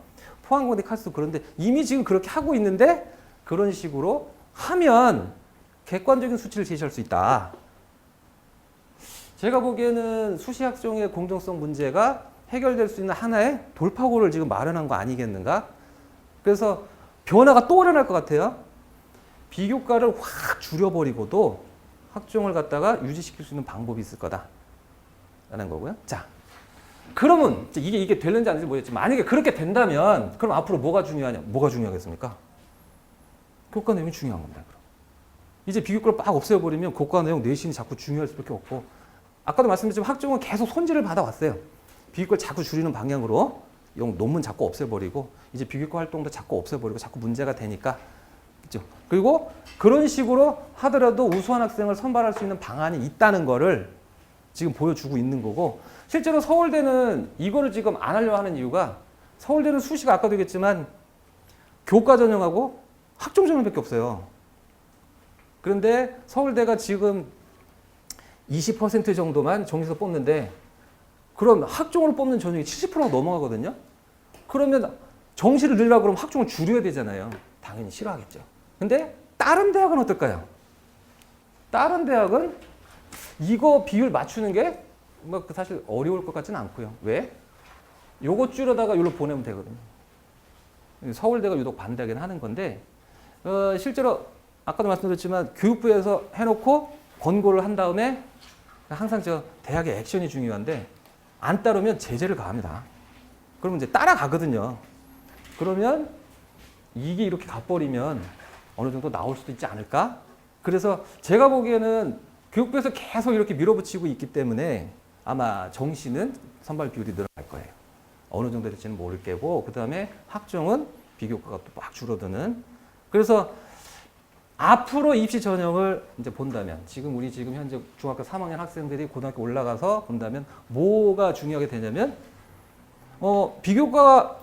포항공대 카스도 그런데 이미 지금 그렇게 하고 있는데 그런 식으로 하면 객관적인 수치를 제시할 수 있다. 제가 보기에는 수시학종의 공정성 문제가 해결될 수 있는 하나의 돌파구를 지금 마련한 거 아니겠는가? 그래서 변화가 또 일어날 것 같아요. 비교과를 확 줄여버리고도 학종을 갖다가 유지시킬 수 있는 방법이 있을 거다라는 거고요. 자, 그러면 이게 되는지 안 되는지 모르겠지만 만약에 그렇게 된다면 그럼 앞으로 뭐가 중요하냐? 뭐가 중요하겠습니까? 교과 내용이 중요한 겁니다. 그럼. 이제 비교과를 빡 없애버리면 교과 내용 내신이 자꾸 중요할 수밖에 없고 아까도 말씀드렸지만 학종은 계속 손질을 받아왔어요. 비교과를 자꾸 줄이는 방향으로 논문 자꾸 없애버리고 이제 비교과 활동도 자꾸 없애버리고 자꾸 문제가 되니까 그렇죠? 그리고 그런 식으로 하더라도 우수한 학생을 선발할 수 있는 방안이 있다는 거를 지금 보여주고 있는 거고 실제로 서울대는 이거를 지금 안 하려고 하는 이유가 서울대는 수시가 아까도 얘기했지만 교과 전형하고 학종 전형밖에 없어요. 그런데 서울대가 지금 20% 정도만 정시에서 뽑는데 그럼 학종으로 뽑는 전형이 70%가 넘어가거든요. 그러면 정시를 늘려고 그러면 학종을 줄여야 되잖아요. 당연히 싫어하겠죠. 근데 다른 대학은 어떨까요? 다른 대학은 이거 비율 맞추는 게 뭐 사실 어려울 것 같지는 않고요. 왜? 요거 줄여다가 이걸로 보내면 되거든요. 서울대가 유독 반대하긴 하는 건데 실제로 아까도 말씀드렸지만 교육부에서 해놓고 권고를 한 다음에 항상 대학의 액션이 중요한데 안 따르면 제재를 가합니다. 그러면 이제 따라가거든요. 그러면 이게 이렇게 가버리면 어느 정도 나올 수도 있지 않을까? 그래서 제가 보기에는 교육부에서 계속 이렇게 밀어붙이고 있기 때문에 아마 정시는 선발 비율이 늘어날 거예요. 어느 정도 될지는 모를 게고 그 다음에 학종은 비교과가 또 막 줄어드는. 그래서 앞으로 입시 전형을 이제 본다면 지금 현재 중학교 3학년 학생들이 고등학교 올라가서 본다면 뭐가 중요하게 되냐면 비교과가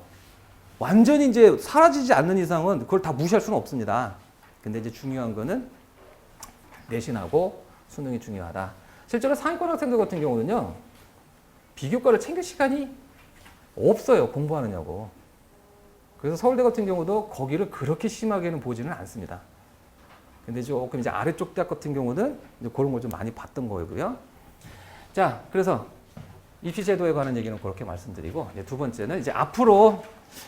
완전히 이제 사라지지 않는 이상은 그걸 다 무시할 수는 없습니다. 근데 이제 중요한 거는 내신하고 수능이 중요하다. 실제로 상위권 학생들 같은 경우는요, 비교과를 챙길 시간이 없어요. 공부하느냐고. 그래서 서울대 같은 경우도 거기를 그렇게 심하게는 보지는 않습니다. 근데 조금 이제 아래쪽 대학 같은 경우는 이제 그런 걸 좀 많이 봤던 거고요. 자, 그래서 입시 제도에 관한 얘기는 그렇게 말씀드리고, 이제 두 번째는 이제 앞으로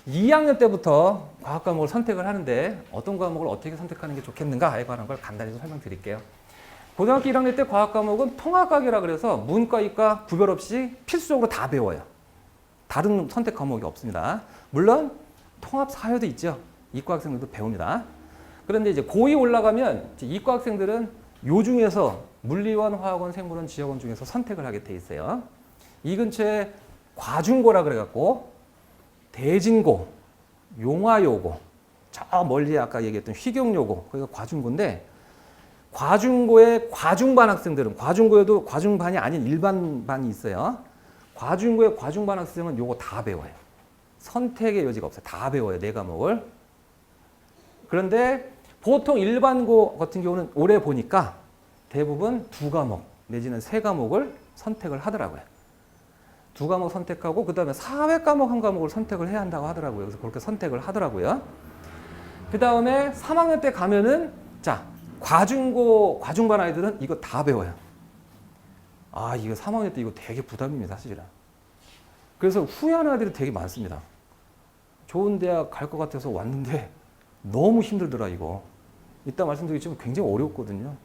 2학년 때부터 과학 과목을 선택을 하는데 어떤 과목을 어떻게 선택하는 게 좋겠는가에 관한 걸 간단히 좀 설명드릴게요. 고등학교 1학년 때 과학 과목은 통합과학이라 그래서 문과, 이과 구별 없이 필수적으로 다 배워요. 다른 선택 과목이 없습니다. 물론 통합 사회도 있죠. 이과 학생들도 배웁니다. 그런데 이제 고2 올라가면 이제 이과 학생들은 요 중에서 물리원, 화학원, 생물원, 지역원 중에서 선택을 하게 돼 있어요. 이 근처에 과중고라 그래갖고 대진고, 용화요고, 저 멀리 아까 얘기했던 휘경요고, 거기가 과중고인데 과중고의 과중반 학생들은 과중고에도 과중반이 아닌 일반반이 있어요. 과중고의 과중반 학생은 요거 다 배워요. 선택의 여지가 없어요. 다 배워요. 4과목을. 그런데 보통 일반고 같은 경우는 올해 보니까 대부분 2과목 내지는 3과목을 선택을 하더라고요. 2과목 선택하고 그 다음에 사회과목 1과목을 선택을 해야 한다고 하더라고요. 그래서 그렇게 선택을 하더라고요. 그 다음에 3학년 때 가면은 자 과중고 과중반 아이들은 이거 다 배워요. 아 이거 3학년 때 이거 되게 부담입니다 사실은. 그래서 후회하는 아이들이 되게 많습니다. 좋은 대학 갈 것 같아서 왔는데 너무 힘들더라 이거. 이따 말씀드리겠지만 굉장히 어렵거든요.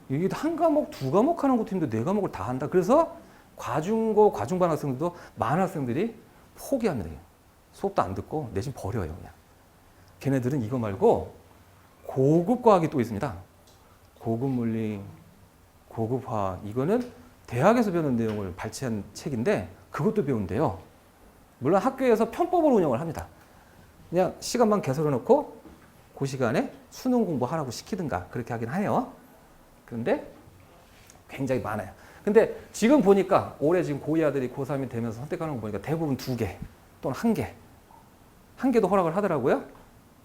이게 1과목 2과목 하는 것도 힘든데 4과목을 다 한다. 그래서 과중고 과중반 학생들도 많은 학생들이 포기합니다. 수업도 안 듣고 내신 버려요 그냥. 걔네들은 이거 말고 고급 과학이 또 있습니다. 고급 물리, 고급 화학. 이거는 대학에서 배우는 내용을 발췌한 책인데 그것도 배운대요. 물론 학교에서 편법으로 운영을 합니다. 그냥 시간만 개설해 놓고 그 시간에 수능 공부하라고 시키든가 그렇게 하긴 해요. 그런데 굉장히 많아요. 근데 지금 보니까 올해 지금 고2 아들이 고3이 되면서 선택하는 거 보니까 대부분 2개 또는 1개. 1개도 허락을 하더라고요.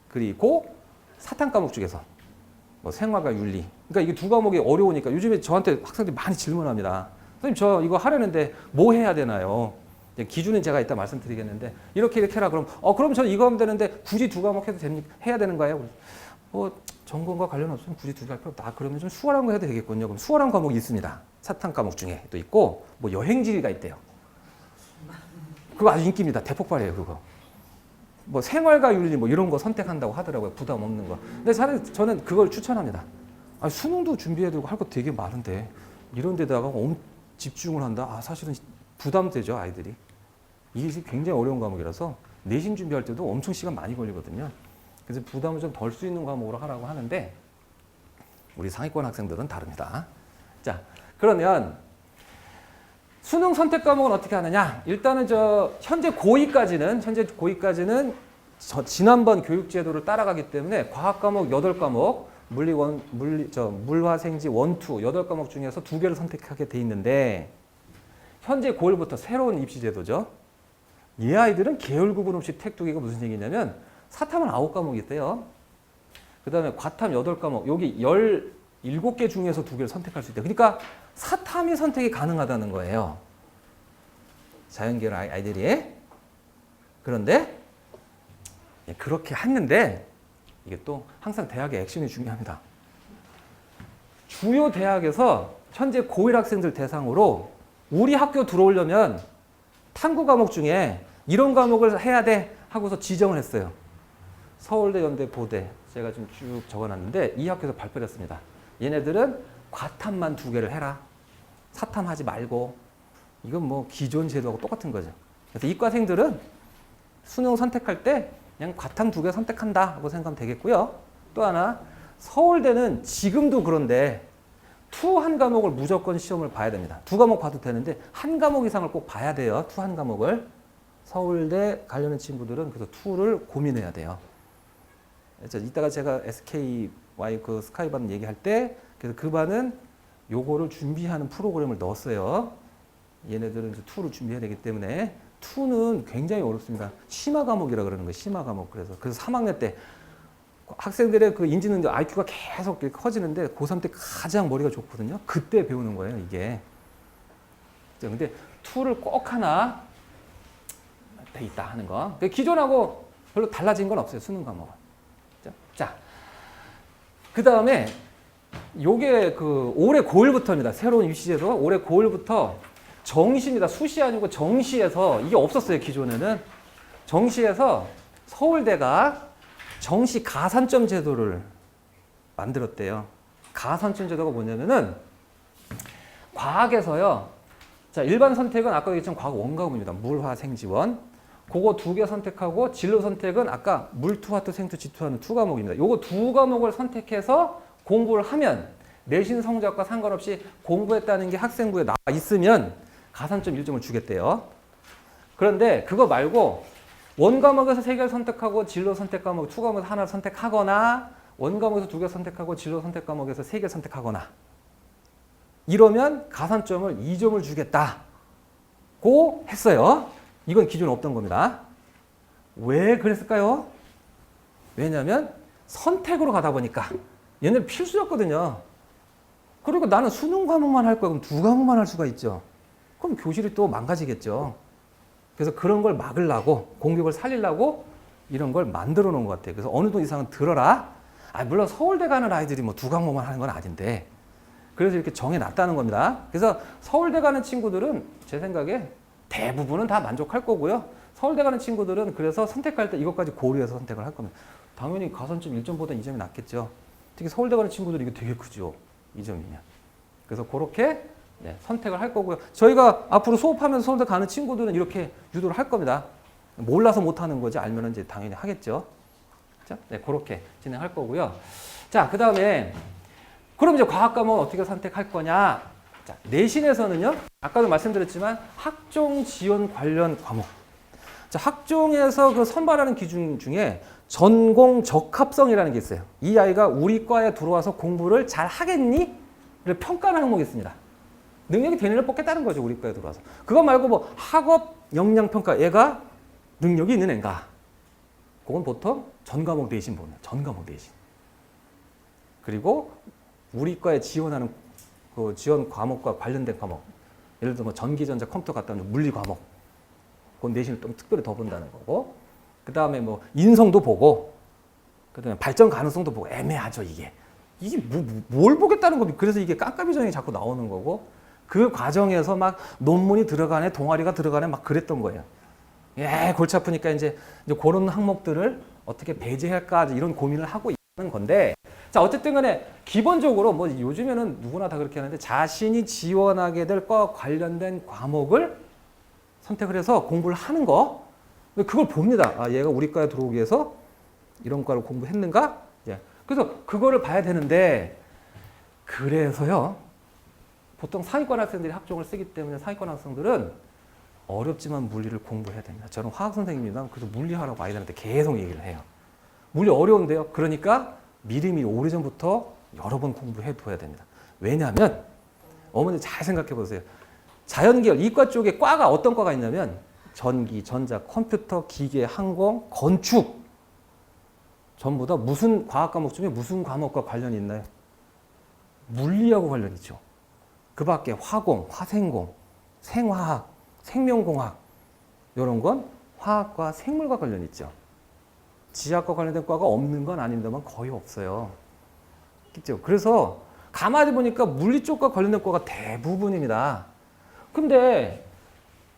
그리고 사탐 과목 중에서 뭐 생화과 윤리. 그러니까 이게 2과목이 어려우니까 요즘에 저한테 학생들이 많이 질문합니다. 선생님 저 이거 하려는데 뭐 해야 되나요? 기준은 제가 이따 말씀드리겠는데 이렇게 해라 그럼 그럼 저는 이거 하면 되는데 굳이 두 과목 해도 해야 되는 거예요? 전공과 관련 없으면 굳이 두 개 할 필요 없다. 그러면 좀 수월한 거 해도 되겠군요. 그럼 수월한 과목이 있습니다. 사탐 과목 중에 또 있고 뭐 여행지가 있대요. 그거 아주 인기입니다. 대폭발이에요 그거. 뭐 생활과 윤리 뭐 이런 거 선택한다고 하더라고요. 부담 없는 거. 근데 저는 그걸 추천합니다. 수능도 준비해야 되고 할 거 되게 많은데 이런 데다가 집중을 한다? 사실은 부담되죠 아이들이. 이게 굉장히 어려운 과목이라서 내신 준비할 때도 엄청 시간 많이 걸리거든요. 그래서 부담을 좀 덜 수 있는 과목으로 하라고 하는데 우리 상위권 학생들은 다릅니다. 자, 그러면 수능 선택 과목은 어떻게 하느냐? 일단은 현재 고2까지는 지난번 교육 제도를 따라가기 때문에 과학 과목 8과목, 물화생지 1, 2, 8과목 중에서 2개를 선택하게 돼 있는데 현재 고1부터 새로운 입시 제도죠. 이 아이들은 계열 구분 없이 택두기가 무슨 얘기냐면 사탐은 9과목이 있대요. 그 다음에 과탐 8과목, 여기 17개 중에서 2개를 선택할 수 있대요. 그러니까 사탐이 선택이 가능하다는 거예요. 자연계열 아이들이. 그런데 그렇게 했는데 이게 또 항상 대학의 액션이 중요합니다. 주요 대학에서 현재 고1 학생들 대상으로 우리 학교 들어오려면 탐구 과목 중에 이런 과목을 해야 돼 하고서 지정을 했어요. 서울대, 연대, 고대 제가 좀 쭉 적어놨는데 이 학교에서 발표를 했습니다. 얘네들은 과탐만 2개를 해라. 사탐하지 말고. 이건 뭐 기존 제도하고 똑같은 거죠. 그래서 이과생들은 수능 선택할 때 그냥 과탐 2개 선택한다 하고 생각하면 되겠고요. 또 하나 서울대는 지금도 그런데 투 한 과목을 무조건 시험을 봐야 됩니다. 2과목 봐도 되는데 한 과목 이상을 꼭 봐야 돼요. 투 한 과목을. 서울대 관련된 친구들은 그래서 투를 고민해야 돼요. 이따가 제가 SKY 그 스카이반 얘기할 때 그래서 그 반은 요거를 준비하는 프로그램을 넣었어요. 얘네들은 이제 투를 준비해야 되기 때문에 투는 굉장히 어렵습니다. 심화 과목이라 그러는 거예요. 심화 과목. 그래서 3학년 때 학생들의 그 인지 능력 IQ가 계속 커지는데 고3 때 가장 머리가 좋거든요. 그때 배우는 거예요, 이게. 근데 투를 꼭 하나 돼 있다 하는 거. 기존하고 별로 달라진 건 없어요, 수능 과목은. 자, 그 다음에 요게 올해 고1부터입니다. 새로운 입시제도 올해 고1부터 정시입니다. 수시 아니고 정시에서 이게 없었어요, 기존에는. 정시에서 서울대가 정시 가산점 제도를 만들었대요. 가산점 제도가 뭐냐면은 과학에서요. 자, 일반 선택은 아까 얘기했던 과학 원과목입니다. 물화생지원. 그거 2개 선택하고 진로 선택은 아까 물투, 화투, 생투, 지투하는 2과목입니다. 요거 2과목을 선택해서 공부를 하면 내신 성적과 상관없이 공부했다는 게 학생부에 나와 있으면 가산점 1점을 주겠대요. 그런데 그거 말고 원과목에서 3개를 선택하고 진로 선택 과목 2과목에서 하나를 선택하거나 원과목에서 2개 선택하고 진로 선택 과목에서 3개를 선택하거나 이러면 가산점을 2점을 주겠다고 했어요. 이건 기존에 없던 겁니다. 왜 그랬을까요? 왜냐하면 선택으로 가다 보니까 얘네는 필수였거든요. 그리고 나는 수능 과목만 할 거야. 그럼 2과목만 할 수가 있죠. 그럼 교실이 또 망가지겠죠. 그래서 그런 걸 막으려고 공격을 살리려고 이런 걸 만들어 놓은 것 같아요. 그래서 어느 정도 이상은 들어라. 물론 서울대 가는 아이들이 뭐 2과목만 하는 건 아닌데 그래서 이렇게 정해놨다는 겁니다. 그래서 서울대 가는 친구들은 제 생각에 대부분은 다 만족할 거고요. 서울대 가는 친구들은 그래서 선택할 때 이것까지 고려해서 선택을 할 겁니다. 당연히 가산점 1점보다 2점이 낫겠죠. 특히 서울대 가는 친구들이 이게 되게 크죠. 2점이면. 그래서 그렇게 선택을 할 거고요. 저희가 앞으로 수업하면서 서울대 가는 친구들은 이렇게 유도를 할 겁니다. 몰라서 못하는 거지 알면 이제 당연히 하겠죠. 그렇죠? 그렇게 진행할 거고요. 자, 그 다음에 그럼 이제 과학 과목은 어떻게 선택할 거냐? 자, 내신에서는요. 아까도 말씀드렸지만 학종 지원 관련 과목. 자, 학종에서 그 선발하는 기준 중에 전공 적합성이라는 게 있어요. 이 아이가 우리 과에 들어와서 공부를 잘 하겠니? 를 평가하는 항목이 있습니다. 능력이 되는 애를 뽑겠다는 거죠. 우리 과에 들어와서. 그거 말고 뭐 학업 역량 평가. 얘가 능력이 있는 애인가? 그건 보통 전과목 내신 보면 전과목 내신. 그리고 우리 과에 지원하는 그 지원 과목과 관련된 과목. 예를 들어 뭐 전기, 전자, 컴퓨터 갖다 놓은 물리 과목. 그건 내신을 좀 특별히 더 본다는 거고. 그 다음에 뭐 인성도 보고, 그 다음에 발전 가능성도 보고. 애매하죠, 이게. 이게 뭘 보겠다는 겁니까? 그래서 이게 깜깜이정이 자꾸 나오는 거고, 그 과정에서 막 논문이 들어가네, 동아리가 들어가네, 막 그랬던 거예요. 골치 아프니까 이제 그런 항목들을 어떻게 배제할까, 이런 고민을 하고 있는 건데, 자, 어쨌든 간에 기본적으로 뭐 요즘에는 누구나 다 그렇게 하는데, 자신이 지원하게 될 과 관련된 과목을 선택을 해서 공부를 하는 거, 그걸 봅니다. 아, 얘가 우리 과에 들어오기 위해서 이런 과를 공부했는가? 예. 그래서 그거를 봐야 되는데, 그래서요, 보통 상위권 학생들이 학종을 쓰기 때문에 상위권 학생들은 어렵지만 물리를 공부해야 됩니다. 저는 화학 선생님입니다. 그래서 물리하라고 아이들한테 계속 얘기를 해요. 물리 어려운데요. 그러니까 미리미리 오래전부터 여러 번 공부해 둬야 됩니다. 왜냐하면 어머니 잘 생각해 보세요. 자연계열 이과 쪽에 과가 어떤 과가 있냐면 전기, 전자, 컴퓨터, 기계, 항공, 건축 전부 다 무슨 과학 과목 중에 무슨 과목과 관련이 있나요? 물리하고 관련이 있죠. 그 밖에 화공, 화생공, 생화학, 생명공학 이런 건 화학과 생물과 관련이 있죠. 지학과 관련된 과가 없는 건 아닙니다만 거의 없어요. 그렇죠? 그래서 가만히 보니까 물리 쪽과 관련된 과가 대부분입니다. 근데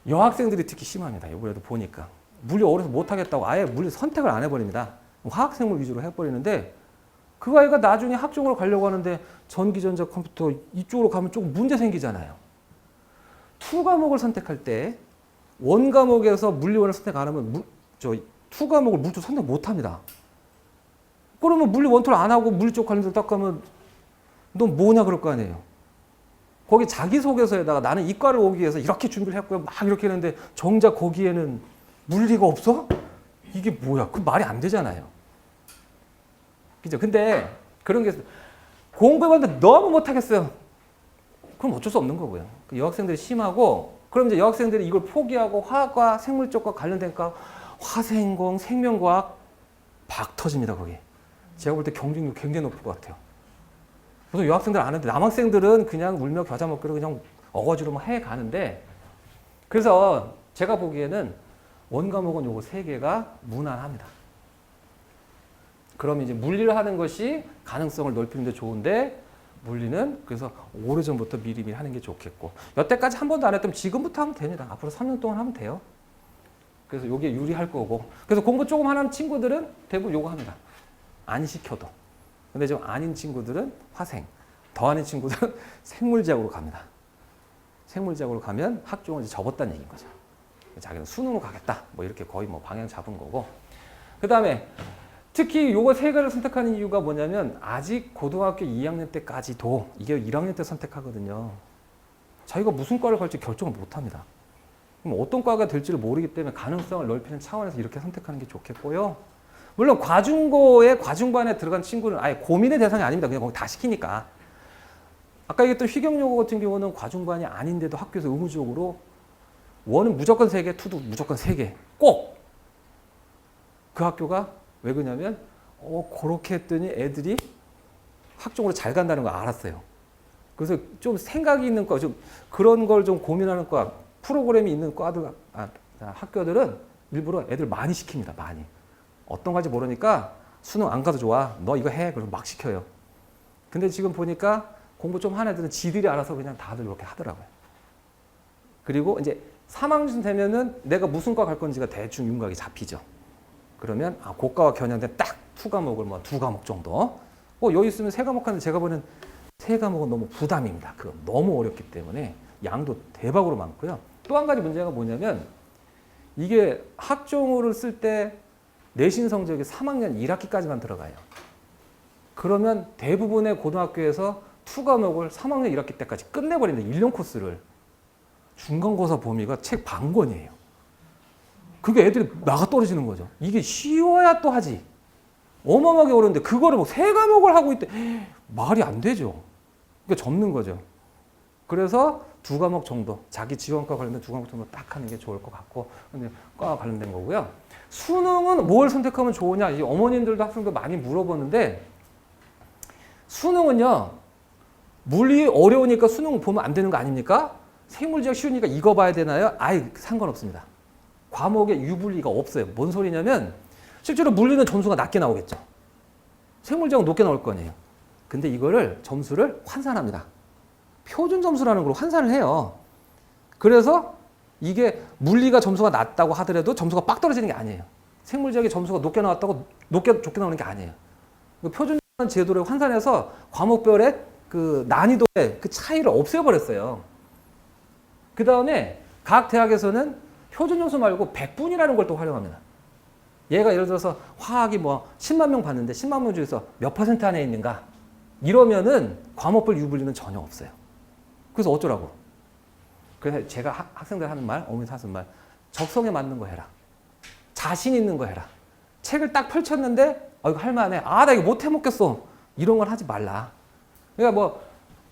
여학생들이 특히 심합니다. 이번에도 보니까. 물리 어려서 못하겠다고 아예 물리 선택을 안 해버립니다. 화학생물 위주로 해버리는데 그 아이가 나중에 학종으로 가려고 하는데 전기, 전자, 컴퓨터 이쪽으로 가면 조금 문제 생기잖아요. 투 과목을 선택할 때 원 과목에서 물리원을 선택 안 하면 투 과목을 물리 쪽 선택 못 합니다. 그러면 물리 원투를 안 하고 물리 쪽 관련돼서 딱 가면 너 뭐냐 그럴 거 아니에요. 거기 자기소개서에다가 나는 이과를 오기 위해서 이렇게 준비를 했고요. 막 이렇게 했는데 정작 거기에는 물리가 없어? 이게 뭐야? 그 말이 안 되잖아요. 그죠? 근데 그런 게 공부해봤는데 너무 못하겠어요. 그럼 어쩔 수 없는 거고요. 여학생들이 심하고 그럼 이제 여학생들이 이걸 포기하고 화학과 생물 쪽과 관련된 과 화생공, 생명과학 박 터집니다. 거기. 제가 볼 때 경쟁률 굉장히 높을 것 같아요. 그래서 여학생들 안 하는데 남학생들은 그냥 울며 겨자 먹기로 그냥 어거지로 막 해 가는데 그래서 제가 보기에는 원 과목은 요거 세 개가 무난합니다. 그럼 이제 물리를 하는 것이 가능성을 넓히는 데 좋은데 물리는 그래서 오래전부터 미리미리 하는 게 좋겠고 여태까지 한 번도 안 했다면 지금부터 하면 됩니다. 앞으로 3년 동안 하면 돼요. 그래서 요게 유리할 거고 그래서 공부 조금 하는 친구들은 대부분 요거 합니다. 안 시켜도. 근데 좀 아닌 친구들은 화생, 더 아닌 친구들은 생물지학으로 갑니다. 생물지학으로 가면 학종을 이제 접었다는 얘기인 거죠. 자기는 수능으로 가겠다. 뭐 이렇게 거의 뭐 방향 잡은 거고. 그 다음에 특히 요거 세 개를 선택하는 이유가 뭐냐면 아직 고등학교 2학년 때까지도 이게 1학년 때 선택하거든요. 자기가 무슨 과를 갈지 결정을 못 합니다. 그럼 어떤 과가 될지를 모르기 때문에 가능성을 넓히는 차원에서 이렇게 선택하는 게 좋겠고요. 물론 과중고에 과중반에 들어간 친구는 아예 고민의 대상이 아닙니다. 그냥 거기 다 시키니까. 아까 얘기했던 휘경요고 같은 경우는 과중반이 아닌데도 학교에서 의무적으로 원은 무조건 3개, 투도 무조건 3개. 꼭! 그 학교가 왜 그러냐면 그렇게 했더니 애들이 학종으로 잘 간다는 걸 알았어요. 그래서 좀 생각이 있는 과, 좀 그런 걸 좀 고민하는 과, 프로그램이 있는 과들, 학교들은 일부러 애들 많이 시킵니다. 많이. 어떤 건지 모르니까 수능 안 가도 좋아. 너 이거 해. 그래서 막 시켜요. 근데 지금 보니까 공부 좀 하는 애들은 지들이 알아서 그냥 다들 이렇게 하더라고요. 그리고 이제 3학년 되면은 내가 무슨 과 갈 건지가 대충 윤곽이 잡히죠. 그러면 고과와 겨냥된 딱 2과목을 뭐 2과목 정도. 여기 있으면 3과목 하는데 제가 보는 3과목은 너무 부담입니다. 그거 너무 어렵기 때문에 양도 대박으로 많고요. 또 한 가지 문제가 뭐냐면 이게 학종어를 쓸 때 내신 성적이 3학년 1학기까지만 들어가요. 그러면 대부분의 고등학교에서 2과목을 3학년 1학기 때까지 끝내버린다. 1년 코스를. 중간고사 범위가 책 반 권이에요. 그게 애들이 나가 떨어지는 거죠. 이게 쉬워야 또 하지. 어마어마하게 어려운데 그거를 뭐 3과목을 하고 있대. 말이 안 되죠. 그러니까 접는 거죠. 그래서 2과목 정도, 자기 지원과 관련된 2과목 정도 딱 하는 게 좋을 것 같고, 근데 과와 관련된 거고요. 수능은 뭘 선택하면 좋으냐? 이 어머님들도 학생도 많이 물어보는데, 수능은요, 물리 어려우니까 수능 보면 안 되는 거 아닙니까? 생물지역 쉬우니까 이거 봐야 되나요? 아예 상관없습니다. 과목에 유불리가 없어요. 뭔 소리냐면 실제로 물리는 점수가 낮게 나오겠죠. 생물지역은 높게 나올 거 아니에요. 근데 이거를 점수를 환산합니다. 표준 점수라는 걸로 환산을 해요. 그래서 이게 물리가 점수가 낮다고 하더라도 점수가 빡 떨어지는 게 아니에요. 생물지역의 점수가 높게 나왔다고 좋게 나오는 게 아니에요. 표준 제도를 환산해서 과목별의 그 난이도의 그 차이를 없애버렸어요. 그 다음에 각 대학에서는 표준 점수 말고 백분이라는 걸 또 활용합니다. 얘가 예를 들어서 화학이 뭐 10만 명 봤는데 10만 명 중에서 몇 퍼센트 안에 있는가? 이러면은 과목별 유불리는 전혀 없어요. 그래서 어쩌라고? 그래서 제가 학생들 하는 말, 어머니 하는 말, 적성에 맞는 거 해라. 자신 있는 거 해라. 책을 딱 펼쳤는데 이거 할만해. 나 이거 못 해먹겠어. 이런 걸 하지 말라. 그러니까 뭐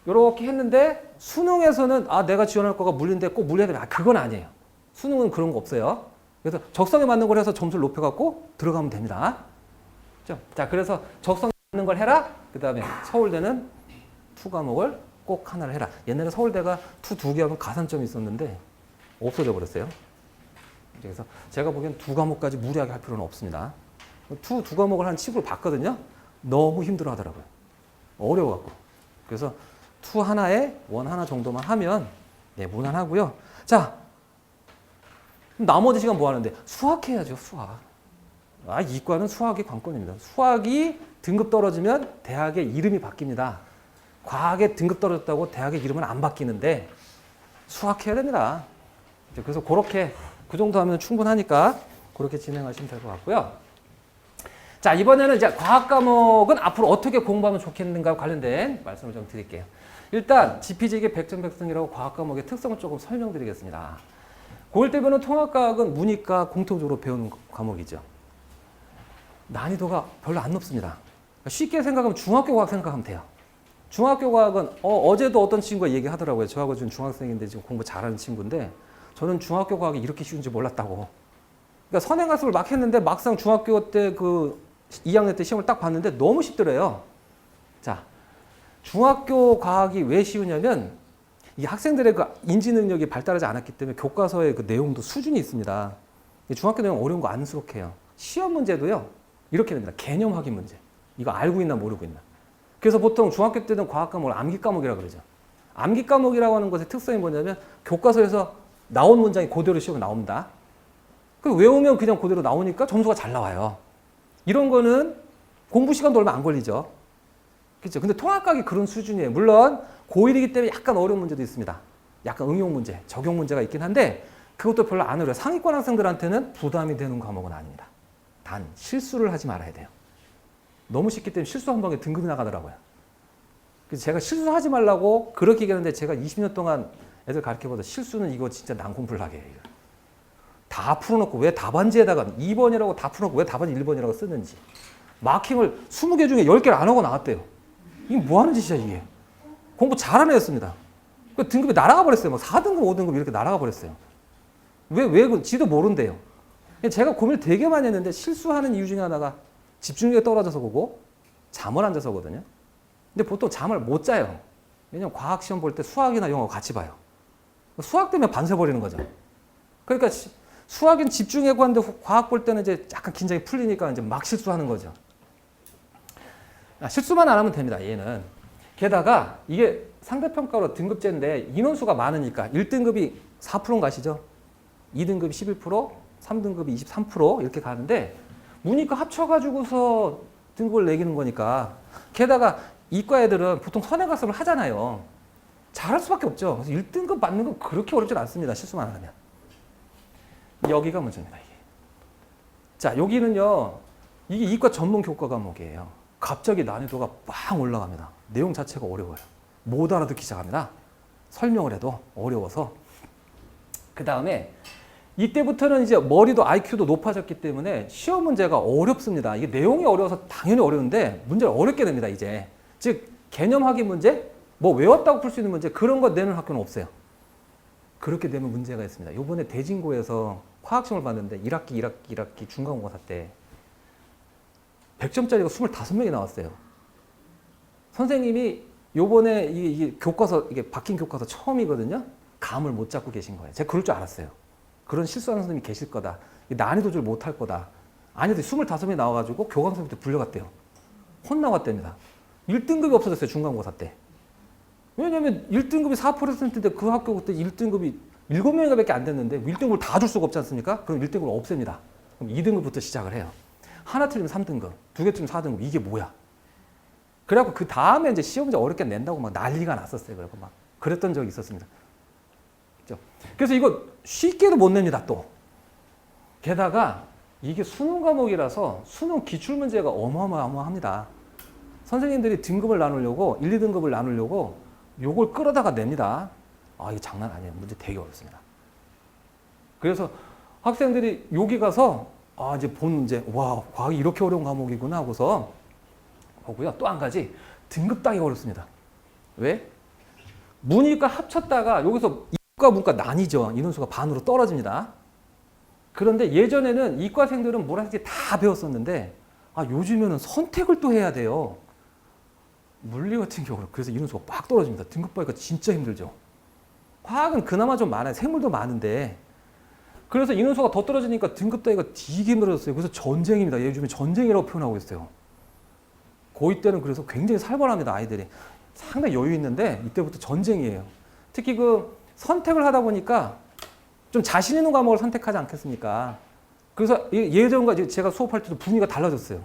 이렇게 했는데 수능에서는 내가 지원할 거가 물리인데 꼭 물려야 돼. 그건 아니에요. 수능은 그런 거 없어요. 그래서 적성에 맞는 걸 해서 점수를 높여갖고 들어가면 됩니다. 자, 그래서 적성에 맞는 걸 해라. 그 다음에 서울대는 투 과목을 꼭 하나를 해라. 옛날에 서울대가 투 2개 하면 가산점이 있었는데 없어져 버렸어요. 그래서 제가 보기엔 2과목까지 무리하게 할 필요는 없습니다. 투 2과목을 한 칩으로 봤거든요. 너무 힘들어 하더라고요. 어려워갖고. 그래서 투 하나에 원 하나 정도만 하면 무난하고요. 자, 나머지 시간 뭐 하는데? 수학해야죠, 수학. 이과는 수학이 관건입니다. 수학이 등급 떨어지면 대학의 이름이 바뀝니다. 과학에 등급 떨어졌다고 대학의 이름은 안 바뀌는데 수학해야 됩니다. 그래서 그렇게 그 정도 하면 충분하니까 그렇게 진행하시면 될 것 같고요. 자, 이번에는 이제 과학 과목은 앞으로 어떻게 공부하면 좋겠는가 관련된 말씀을 좀 드릴게요. 일단 지피지기 백전백승이라고 과학 과목의 특성을 조금 설명드리겠습니다. 고1 때 배우는 통합과학은 문이과 공통적으로 배우는 과목이죠. 난이도가 별로 안 높습니다. 쉽게 생각하면 중학교 과학 생각하면 돼요. 중학교 과학은 어제도 어떤 친구가 얘기하더라고요. 저하고 지금 중학생인데 지금 공부 잘하는 친구인데 저는 중학교 과학이 이렇게 쉬운지 몰랐다고. 그러니까 선행학습을 막 했는데 막상 중학교 때 그 2학년 때 시험을 딱 봤는데 너무 쉽더래요. 자, 중학교 과학이 왜 쉬우냐면 이 학생들의 그 인지 능력이 발달하지 않았기 때문에 교과서의 그 내용도 수준이 있습니다. 중학교 내용 어려운 거 안 수록해요. 시험 문제도요. 이렇게 됩니다. 개념 확인 문제. 이거 알고 있나 모르고 있나. 그래서 보통 중학교 때는 과학 과목을 암기 과목이라고 그러죠. 암기 과목이라고 하는 것의 특성이 뭐냐면 교과서에서 나온 문장이 그대로 시험에 나옵니다. 그 외우면 그냥 그대로 나오니까 점수가 잘 나와요. 이런 거는 공부 시간도 얼마 안 걸리죠. 그렇죠? 근데 통합과학이 그런 수준이에요. 물론 고1이기 때문에 약간 어려운 문제도 있습니다. 약간 응용 문제, 적용 문제가 있긴 한데 그것도 별로 안 어려워요. 상위권 학생들한테는 부담이 되는 과목은 아닙니다. 단 실수를 하지 말아야 돼요. 너무 쉽기 때문에 실수 한 방에 등급이 나가더라고요. 그래서 제가 실수하지 말라고 그렇게 얘기하는데 제가 20년 동안 애들 가르쳐보다 실수는 이거 진짜 난공불락이에요. 다 풀어놓고 왜 답안지에다가 2번이라고 다 풀어놓고 왜 답안지 1번이라고 쓰는지. 마킹을 20개 중에 10개를 안 하고 나왔대요. 이게 뭐 하는 짓이야 이게. 공부 잘하는 애였습니다. 그 등급이 날아가 버렸어요. 막 4등급, 5등급 이렇게 날아가 버렸어요. 왜 지도 모른대요. 제가 고민을 되게 많이 했는데 실수하는 이유 중에 하나가 집중력이 떨어져서 그거고 잠을 안 자서거든요. 근데 보통 잠을 못 자요. 왜냐면 과학 시험 볼 때 수학이나 영어 같이 봐요. 수학 때문에 반세 버리는 거죠. 그러니까 수학은 집중하고 하는데 과학 볼 때는 이제 약간 긴장이 풀리니까 이제 막 실수하는 거죠. 실수만 안 하면 됩니다. 얘는. 게다가 이게 상대평가로 등급제인데 인원수가 많으니까 1등급이 4%인가 아시죠? 2등급이 11%, 3등급이 23% 이렇게 가는데 문이과 합쳐가지고서 등급을 매기는 거니까 게다가 이과 애들은 보통 선행학습을 하잖아요. 잘할 수밖에 없죠. 그래서 1등급 맞는 건 그렇게 어렵진 않습니다. 실수만 안 하면. 여기가 문제입니다. 이게. 자, 여기는요. 이게 이과 전문 교과 과목이에요. 갑자기 난이도가 빵 올라갑니다. 내용 자체가 어려워요. 못 알아듣기 시작합니다. 설명을 해도 어려워서. 그 다음에 이때부터는 이제 머리도 IQ도 높아졌기 때문에 시험 문제가 어렵습니다. 이게 내용이 어려워서 당연히 어려운데 문제를 어렵게 됩니다. 이제. 즉 개념 확인 문제, 뭐 외웠다고 풀 수 있는 문제 그런 거 내는 학교는 없어요. 그렇게 되면 문제가 있습니다. 이번에 대진고에서 화학시험을 봤는데 1학기 중간고사 때 100점짜리가 25명이 나왔어요. 선생님이 요번에 이게 교과서, 이게 바뀐 교과서 처음이거든요. 감을 못 잡고 계신 거예요. 제가 그럴 줄 알았어요. 그런 실수하는 선생님이 계실 거다. 난이도를 못 할 거다. 아니도 25명이 나와가지고 교감선생님한테 불려갔대요. 혼나왔답니다. 1등급이 없어졌어요. 중간고사 때. 왜냐면 1등급이 4%인데 그 학교 그때 1등급이 7명인가 밖에 안 됐는데 1등급을 다 줄 수가 없지 않습니까? 그럼 1등급을 없앱니다. 그럼 2등급부터 시작을 해요. 하나 틀리면 3등급, 두 개 틀리면 4등급. 이게 뭐야? 그래갖고 그 다음에 이제 시험 문제 어렵게 낸다고 막 난리가 났었어요. 그래서 막 그랬던 적이 있었습니다. 그렇죠? 그래서 이거 쉽게도 못 냅니다. 또 게다가 이게 수능 과목이라서 수능 기출 문제가 어마어마합니다. 선생님들이 등급을 나누려고 1, 2등급을 나누려고 요걸 끌어다가 냅니다. 아, 이거 장난 아니에요. 문제 되게 어렵습니다. 그래서 학생들이 여기 가서 아, 이제 본 문제, 와, 과학이 이렇게 어려운 과목이구나 하고서 보고요. 또 한 가지, 등급 따기가 어렵습니다. 왜? 문이과 합쳤다가 여기서 이과, 문과 나뉘죠. 인원수가 반으로 떨어집니다. 그런데 예전에는 이과생들은 뭐라든지 다 배웠었는데 아, 요즘에는 선택을 또 해야 돼요. 물리 같은 경우는 그래서 인원수가 빡 떨어집니다. 등급 따기가 진짜 힘들죠. 화학은 그나마 좀 많아요. 생물도 많은데 그래서 인원수가 더 떨어지니까 등급 따기가 되게 힘들어졌어요. 그래서 전쟁입니다. 요즘에 전쟁이라고 표현하고 있어요. 고2 때는 그래서 굉장히 살벌합니다. 아이들이. 상당히 여유 있는데 이때부터 전쟁이에요. 특히 그 선택을 하다 보니까 좀 자신 있는 과목을 선택하지 않겠습니까? 그래서 예전과 제가 수업할 때도 분위기가 달라졌어요.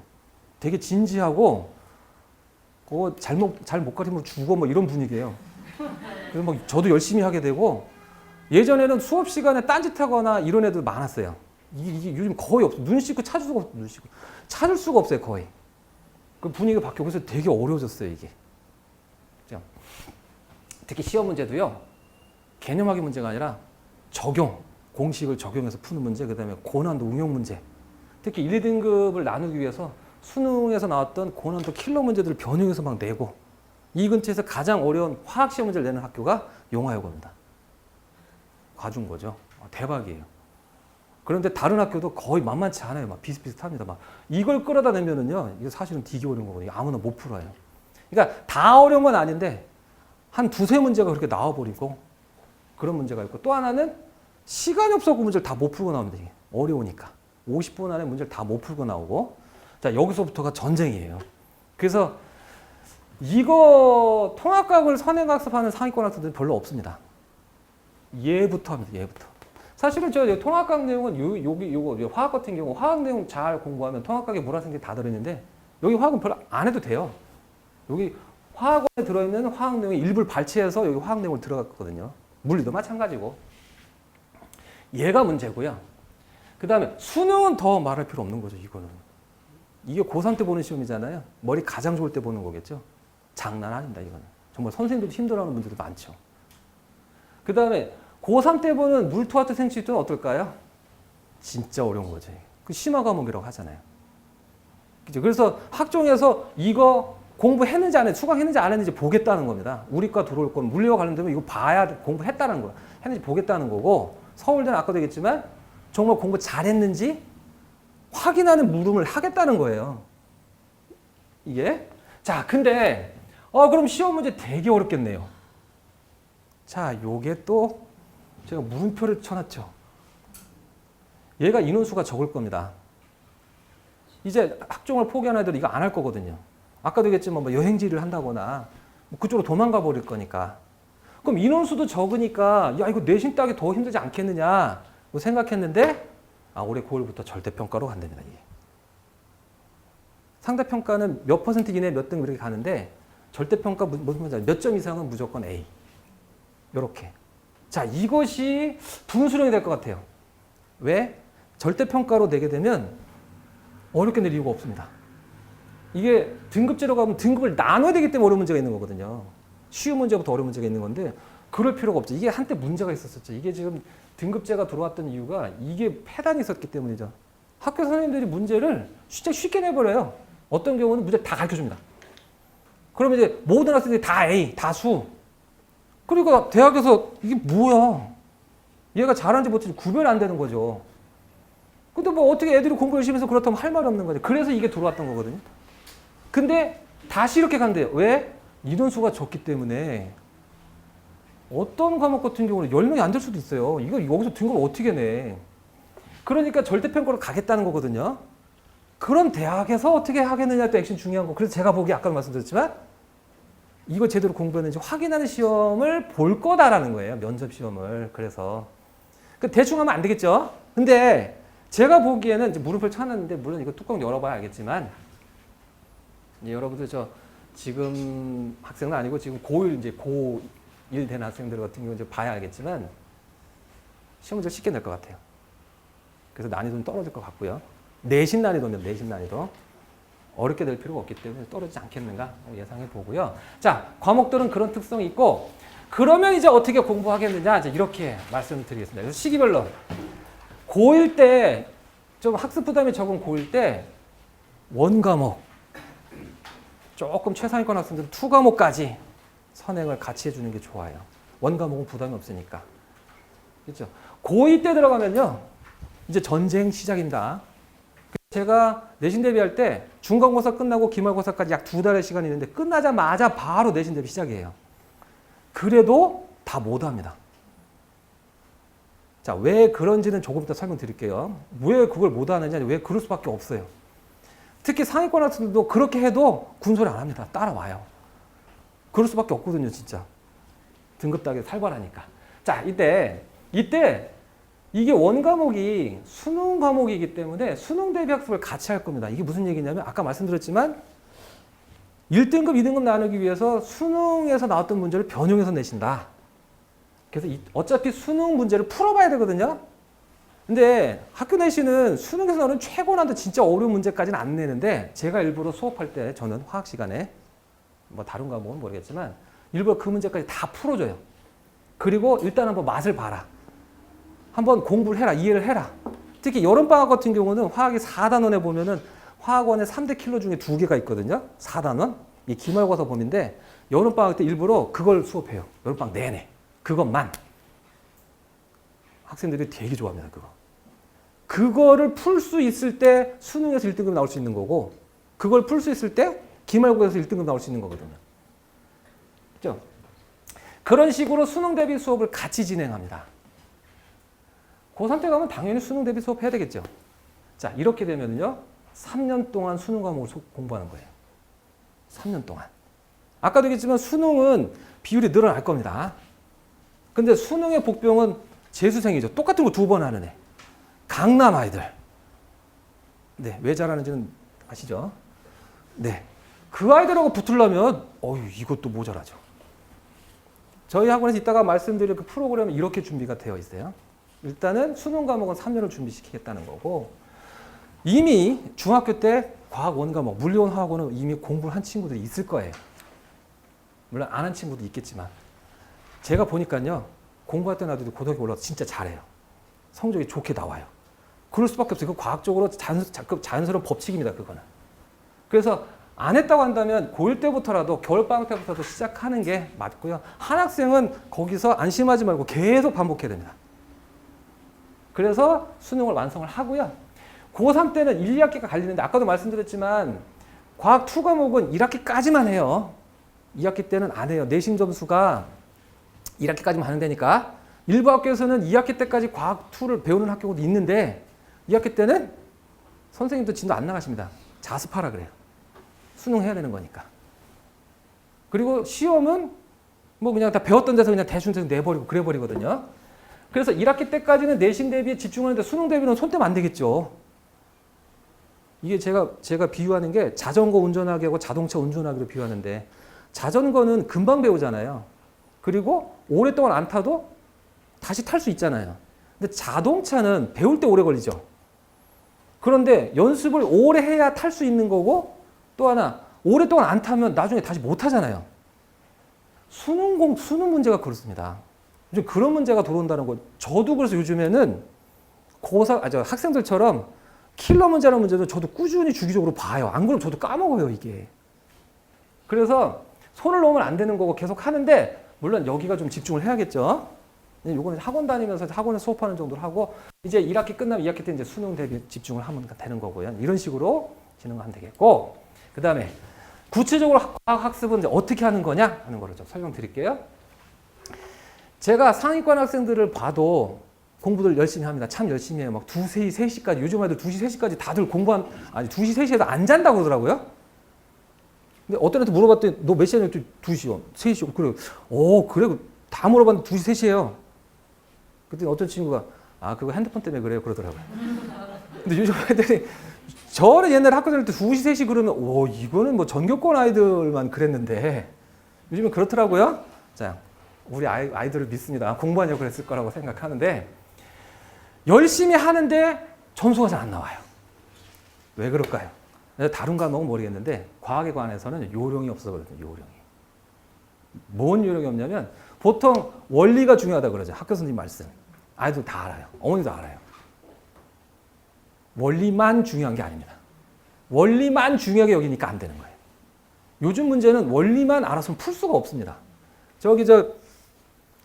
되게 진지하고 그거 잘 못 가리면 죽어 뭐 이런 분위기예요. 그래서 막 저도 열심히 하게 되고 예전에는 수업 시간에 딴짓하거나 이런 애들 많았어요. 이게 요즘 거의 없어요. 눈 씻고 찾을 수가 없어요. 눈 씻고 찾을 수가 없어요. 거의. 그 분위기가 바뀌고 그래서 되게 어려워졌어요. 이게. 특히 시험 문제도요. 개념학의 문제가 아니라 적용, 공식을 적용해서 푸는 문제, 그 다음에 고난도 응용 문제. 특히 1, 2등급을 나누기 위해서 수능에서 나왔던 고난도 킬러 문제들을 변형해서 막 내고 이 근처에서 가장 어려운 화학 시험 문제를 내는 학교가 용화여고입니다. 과중고죠. 대박이에요. 그런데 다른 학교도 거의 만만치 않아요. 막 비슷비슷합니다. 막 이걸 끌어다 내면은요, 이게 사실은 되게 어려운 거거든요. 아무나 못 풀어요. 그러니까 다 어려운 건 아닌데 한 두세 문제가 그렇게 나와버리고 그런 문제가 있고 또 하나는 시간이 없어서 문제를 다 못 풀고 나옵니다. 이게 어려우니까 50분 안에 문제를 다 못 풀고 나오고 자 여기서부터가 전쟁이에요. 그래서 이거 통합과학을 선행학습하는 상위권 학생들은 별로 없습니다. 얘부터 합니다. 얘부터. 사실은 저 통합과학 내용은 요거 화학 같은 경우 화학 내용 잘 공부하면 통합과학에 물화생들이 다 들어있는데 여기 화학은 별로 안 해도 돼요. 여기 화학원에 들어있는 화학 내용의 일부를 발췌해서 여기 화학 내용을 들어갔거든요. 물리도 마찬가지고. 얘가 문제고요. 그 다음에 수능은 더 말할 필요 없는 거죠. 이거는. 이게 고3 때 보는 시험이잖아요. 머리 가장 좋을 때 보는 거겠죠. 장난 아닙니다. 이거는. 정말 선생님들도 힘들어하는 분들도 많죠. 그 다음에 고3 때 보는 물토와트 생취도는 어떨까요? 진짜 어려운 거죠. 그 심화 과목이라고 하잖아요. 그죠? 그래서 학종에서 이거 공부했는지 안 했는지, 수강했는지 안 했는지 보겠다는 겁니다. 우리과 들어올 건 물리와 관련되면 이거 봐야 공부했다는 거야. 했는지 보겠다는 거고 서울대는 아까도 얘기했지만 정말 공부 잘했는지 확인하는 물음을 하겠다는 거예요. 이게. 자, 근데 그럼 시험 문제 되게 어렵겠네요. 자, 요게 또 제가 물음표를 쳐놨죠. 얘가 인원수가 적을 겁니다. 이제 학종을 포기하는 애들은 이거 안 할 거거든요. 아까도 얘기했지만 뭐 여행지를 한다거나 뭐 그쪽으로 도망가 버릴 거니까. 그럼 인원수도 적으니까 야 이거 내신 따기 더 힘들지 않겠느냐 뭐 생각했는데 올해 9월부터 절대평가로 간답니다. 이게. 상대평가는 몇 퍼센트 이내 몇 등 이렇게 가는데 절대평가 몇 점 이상은 무조건 A. 이렇게. 자, 이것이 분수령이 될 것 같아요. 왜? 절대평가로 내게 되면 어렵게 낼 이유가 없습니다. 이게 등급제로 가면 등급을 나눠야 되기 때문에 어려운 문제가 있는 거거든요. 쉬운 문제부터 어려운 문제가 있는 건데 그럴 필요가 없죠. 이게 한때 문제가 있었었죠. 이게 지금 등급제가 들어왔던 이유가 이게 폐단이 있었기 때문이죠. 학교 선생님들이 문제를 진짜 쉽게 내버려요. 어떤 경우는 문제 다 가르쳐줍니다. 그러면 이제 모든 학생들이 다 A, 다 수. 그리고 대학에서 이게 뭐야? 얘가 잘하는지 못하는지 구별이 안 되는 거죠. 근데 뭐 어떻게 애들이 공부 열심히 해서 그렇다면 할 말이 없는 거죠. 그래서 이게 들어왔던 거거든요. 근데 다시 이렇게 간대요. 왜? 인원수가 적기 때문에 어떤 과목 같은 경우는 10명이 안 될 수도 있어요. 이거 여기서 등급을 어떻게 내? 그러니까 절대평가로 가겠다는 거거든요. 그런 대학에서 어떻게 하겠느냐 또 액션 중요한 거. 그래서 제가 보기에 아까 말씀드렸지만 이거 제대로 공부했는지 확인하는 시험을 볼 거다라는 거예요. 면접 시험을. 그래서 대충 하면 안 되겠죠. 근데 제가 보기에는 이제 물음표를 쳐놨는데 물론 이거 뚜껑 열어봐야 알겠지만 여러분들 저 지금 학생은 아니고 지금 고1 이제 고1 된 학생들 같은 경우 이제 봐야 알겠지만 시험 문제 쉽게 낼 것 같아요. 그래서 난이도는 떨어질 것 같고요. 내신 난이도면 내신 난이도 어렵게 될 필요가 없기 때문에 떨어지지 않겠는가 예상해 보고요. 자, 과목들은 그런 특성이 있고 그러면 이제 어떻게 공부하겠느냐 이제 이렇게 말씀드리겠습니다. 그래서 시기별로 고1 때 좀 학습 부담이 적은 고1 때 원과목 조금 최상위권 학생들은 2과목까지 선행을 같이 해주는 게 좋아요. 원과목은 부담이 없으니까. 그렇죠? 고2 때 들어가면요. 이제 전쟁 시작입니다. 제가 내신 대비할 때 중간고사 끝나고 기말고사까지 약 2달의 시간이 있는데 끝나자마자 바로 내신 대비 시작이에요. 그래도 다 못합니다. 자, 왜 그런지는 조금 이따 설명드릴게요. 왜 그걸 못하느냐, 왜 그럴 수밖에 없어요. 특히 상위권 학생들도 그렇게 해도 군소리 안 합니다. 따라와요. 그럴 수밖에 없거든요, 진짜. 등급 따기 살벌하니까. 자, 이때 이게 원과목이 수능 과목이기 때문에 수능 대비 학습을 같이 할 겁니다. 이게 무슨 얘기냐면 아까 말씀드렸지만 1등급, 2등급 나누기 위해서 수능에서 나왔던 문제를 변형해서 내신다. 그래서 어차피 수능 문제를 풀어봐야 되거든요. 근데 학교 내신은 수능에서 나오는 최고 난도 진짜 어려운 문제까지는 안 내는데 제가 일부러 수업할 때 저는 화학 시간에 뭐 다른 과목은 모르겠지만 일부러 그 문제까지 다 풀어줘요. 그리고 일단 한번 맛을 봐라. 한번 공부를 해라. 이해를 해라. 특히 여름방학 같은 경우는 화학이 4단원에 보면은 화학원에 3대 킬러 중에 2개가 있거든요. 4단원. 이 기말고사 범위인데 여름방학 때 일부러 그걸 수업해요. 여름방학 내내. 그것만. 학생들이 되게 좋아합니다. 그거를 풀 수 있을 때 수능에서 1등급 나올 수 있는 거고 그걸 풀 수 있을 때 기말고사에서 1등급 나올 수 있는 거거든요. 그렇죠? 그런 식으로 수능 대비 수업을 같이 진행합니다. 고3 때 가면 당연히 수능 대비 수업 해야 되겠죠. 자, 이렇게 되면요. 3년 동안 수능 과목을 공부하는 거예요. 3년 동안. 아까도 얘기했지만 수능은 비율이 늘어날 겁니다. 근데 수능의 복병은 재수생이죠. 똑같은 거 2번 하는 애. 강남 아이들. 네, 왜 잘하는지는 아시죠? 네. 그 아이들하고 붙으려면, 이것도 모자라죠. 저희 학원에서 이따가 말씀드릴 그 프로그램은 이렇게 준비가 되어 있어요. 일단은 수능 과목은 3년을 준비시키겠다는 거고, 이미 중학교 때 과학 원과목, 물리원, 화학원은 이미 공부를 한 친구들이 있을 거예요. 물론 안 한 친구도 있겠지만. 제가 보니까요, 공부할 때 나도 고등학교 올라가서 진짜 잘해요. 성적이 좋게 나와요. 그럴 수밖에 없어요. 그 과학적으로 자연스러운 법칙입니다, 그거는. 그래서 안 했다고 한다면 고1 때부터라도 겨울방학 때부터도 시작하는 게 맞고요. 한 학생은 거기서 안심하지 말고 계속 반복해야 됩니다. 그래서 수능을 완성을 하고요. 고3 때는 1, 2학기가 갈리는데 아까도 말씀드렸지만 과학 2 과목은 1학기까지만 해요. 2학기 때는 안 해요. 내신 점수가 1학기까지만 하는 데니까. 일부 학교에서는 2학기 때까지 과학 2를 배우는 학교도 있는데 2학기 때는 선생님도 진도 안 나가십니다. 자습하라 그래요. 수능 해야 되는 거니까. 그리고 시험은 뭐 그냥 다 배웠던 데서 그냥 대충 내버리고 그래 버리거든요. 그래서 1학기 때까지는 내신 대비에 집중하는데 수능 대비는 손 떼면 안 되겠죠. 이게 제가 비유하는 게 자전거 운전하기 하고 자동차 운전하기로 비유하는데 자전거는 금방 배우잖아요. 그리고 오랫동안 안 타도 다시 탈 수 있잖아요. 근데 자동차는 배울 때 오래 걸리죠. 그런데 연습을 오래 해야 탈 수 있는 거고 또 하나 오랫동안 안 타면 나중에 다시 못 하잖아요. 수능 문제가 그렇습니다. 요즘 그런 문제가 들어온다는 거. 저도 그래서 요즘에는 학생들처럼 킬러 문제라는 문제도 저도 꾸준히 주기적으로 봐요. 안 그러면 저도 까먹어요, 이게. 그래서 손을 놓으면 안 되는 거고 계속 하는데 물론 여기가 좀 집중을 해야겠죠. 요거는 학원 다니면서 학원에 수업하는 정도로 하고 이제 1학기 끝나면 2학기 때 이제 수능 대비 집중을 하면 되는 거고요. 이런 식으로 진행하면 되겠고 그 다음에 구체적으로 과학 학습은 이제 어떻게 하는 거냐 하는 거를 좀 설명드릴게요. 제가 상위권 학생들을 봐도 공부들 열심히 합니다. 참 열심히 해요. 막 2시, 3시까지, 요즘 애들 2시, 3시까지 다들 아니 2시, 3시에도 안 잔다고 그러더라고요. 근데 어떤 애한테 물어봤더니 너 몇 시에 2시요? 3시요? 그래. 그래. 다 물어봤는데 2시, 3시예요. 그랬더니 어떤 친구가 그거 핸드폰 때문에 그래요. 그러더라고요. 근데 요즘 애들이 저는 옛날에 학교 다닐 때 2시, 3시 그러면 이거는 뭐 전교권 아이들만 그랬는데 요즘은 그렇더라고요. 자, 우리 아이들을 믿습니다. 공부하냐고 그랬을 거라고 생각하는데 열심히 하는데 점수가 잘 안 나와요. 왜 그럴까요? 다른 과목은 모르겠는데 과학에 관해서는 요령이 없어거든요. 요령이. 뭔 요령이 없냐면 보통 원리가 중요하다 그러죠. 학교 선생님 말씀. 아이들 다 알아요. 어머니도 알아요. 원리만 중요한 게 아닙니다. 원리만 중요하게 여기니까 안 되는 거예요. 요즘 문제는 원리만 알아서는 풀 수가 없습니다.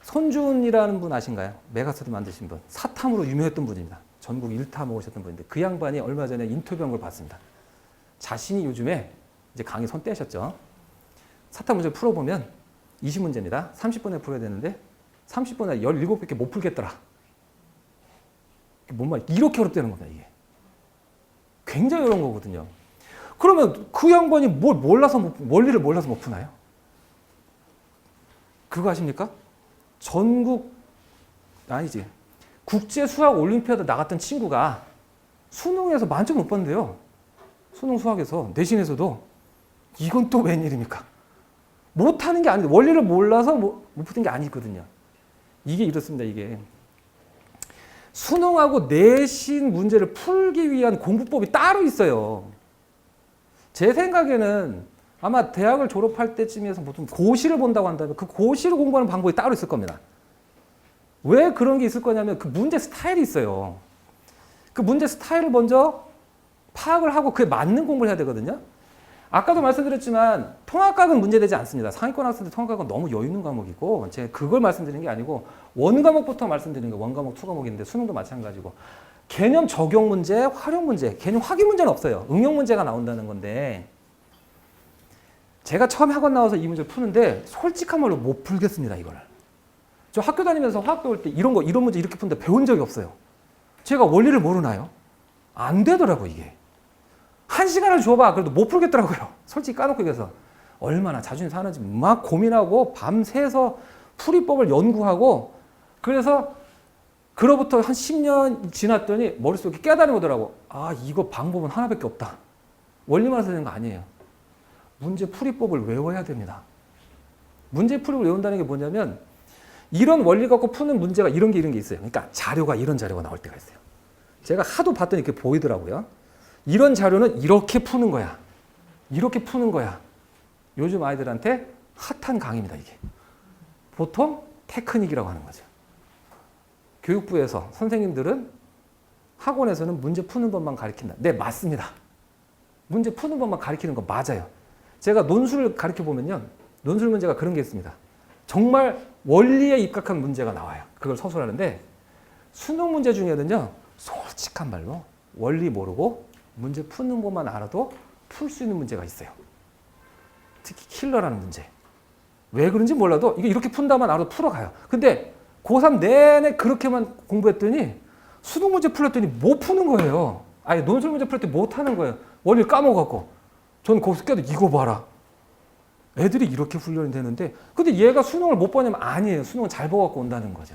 손준이라는 분 아신가요? 메가서드 만드신 분. 사탐으로 유명했던 분입니다. 전국 1타 먹으셨던 분인데 그 양반이 얼마 전에 인터뷰한 걸 봤습니다. 자신이 요즘에 이제 강의 손 떼셨죠. 사탐 문제를 풀어보면 20문제입니다. 30분에 풀어야 되는데 30분에 17개밖에 못 풀겠더라. 뭔 말이야? 이렇게 어렵다는 겁니다. 이게. 굉장히 어려운 거거든요. 그러면 그 양반이 원리를 몰라서 못 푸나요? 그거 아십니까? 국제 수학 올림피아드 나갔던 친구가 수능에서 만점 못 받는데요. 수능 수학에서 내신에서도 이건 또 웬일입니까? 못하는 게 아닌데 원리를 몰라서 못 푸는 게 아니거든요. 이게 이렇습니다. 이게 수능하고 내신 문제를 풀기 위한 공부법이 따로 있어요. 제 생각에는 아마 대학을 졸업할 때쯤에서 보통 고시를 본다고 한다면 그 고시를 공부하는 방법이 따로 있을 겁니다. 왜 그런 게 있을 거냐면 그 문제 스타일이 있어요. 그 문제 스타일을 먼저 파악을 하고 그에 맞는 공부를 해야 되거든요. 아까도 말씀드렸지만 통합과학은 문제되지 않습니다. 상위권 학생들 통합과학은 너무 여유 있는 과목이고 제가 그걸 말씀드리는 게 아니고 원과목부터 말씀드리는 거예요. 원과목, 투과목인데 수능도 마찬가지고 개념 적용 문제, 활용 문제, 개념 확인 문제는 없어요. 응용 문제가 나온다는 건데 제가 처음 학원 나와서 이 문제를 푸는데 솔직한 말로 못 풀겠습니다. 이거를. 저 학교 다니면서 화학 배울 때 이런 문제 이렇게 푸는데 배운 적이 없어요. 제가 원리를 모르나요? 안 되더라고 이게. 1시간을 줘봐. 그래도 못 풀겠더라고요. 솔직히 까놓고 얘기해서. 얼마나 자존심 상하는지 막 고민하고 밤새서 풀이법을 연구하고 그래서 그로부터 한 10년 지났더니 머릿속에 깨달음이 오더라고. 이거 방법은 하나밖에 없다. 원리만 해서 되는 거 아니에요. 문제 풀이법을 외워야 됩니다. 문제 풀이법을 외운다는 게 뭐냐면 이런 원리 갖고 푸는 문제가 이런 게 있어요. 그러니까 이런 자료가 나올 때가 있어요. 제가 하도 봤더니 이렇게 보이더라고요. 이런 자료는 이렇게 푸는 거야. 이렇게 푸는 거야. 요즘 아이들한테 핫한 강의입니다, 이게. 보통 테크닉이라고 하는 거죠. 교육부에서 선생님들은 학원에서는 문제 푸는 법만 가르친다. 네, 맞습니다. 문제 푸는 법만 가르치는 거 맞아요. 제가 논술을 가르쳐 보면요. 논술 문제가 그런 게 있습니다. 정말 원리에 입각한 문제가 나와요. 그걸 서술하는데 수능 문제 중에는요. 솔직한 말로 원리 모르고 문제 푸는 것만 알아도 풀 수 있는 문제가 있어요. 특히 킬러라는 문제. 왜 그런지 몰라도 이게 이렇게 푼다만 알아도 풀어가요. 근데 고3 내내 그렇게만 공부했더니 수능 문제 풀었더니 못 푸는 거예요. 아니 논술 문제 풀었더니 못 하는 거예요. 원리를 까먹었고. 전 거기서 깨도 이거 봐라. 애들이 이렇게 훈련이 되는데 근데 얘가 수능을 못 보냐면 아니에요. 수능은 잘 보고 온다는 거죠.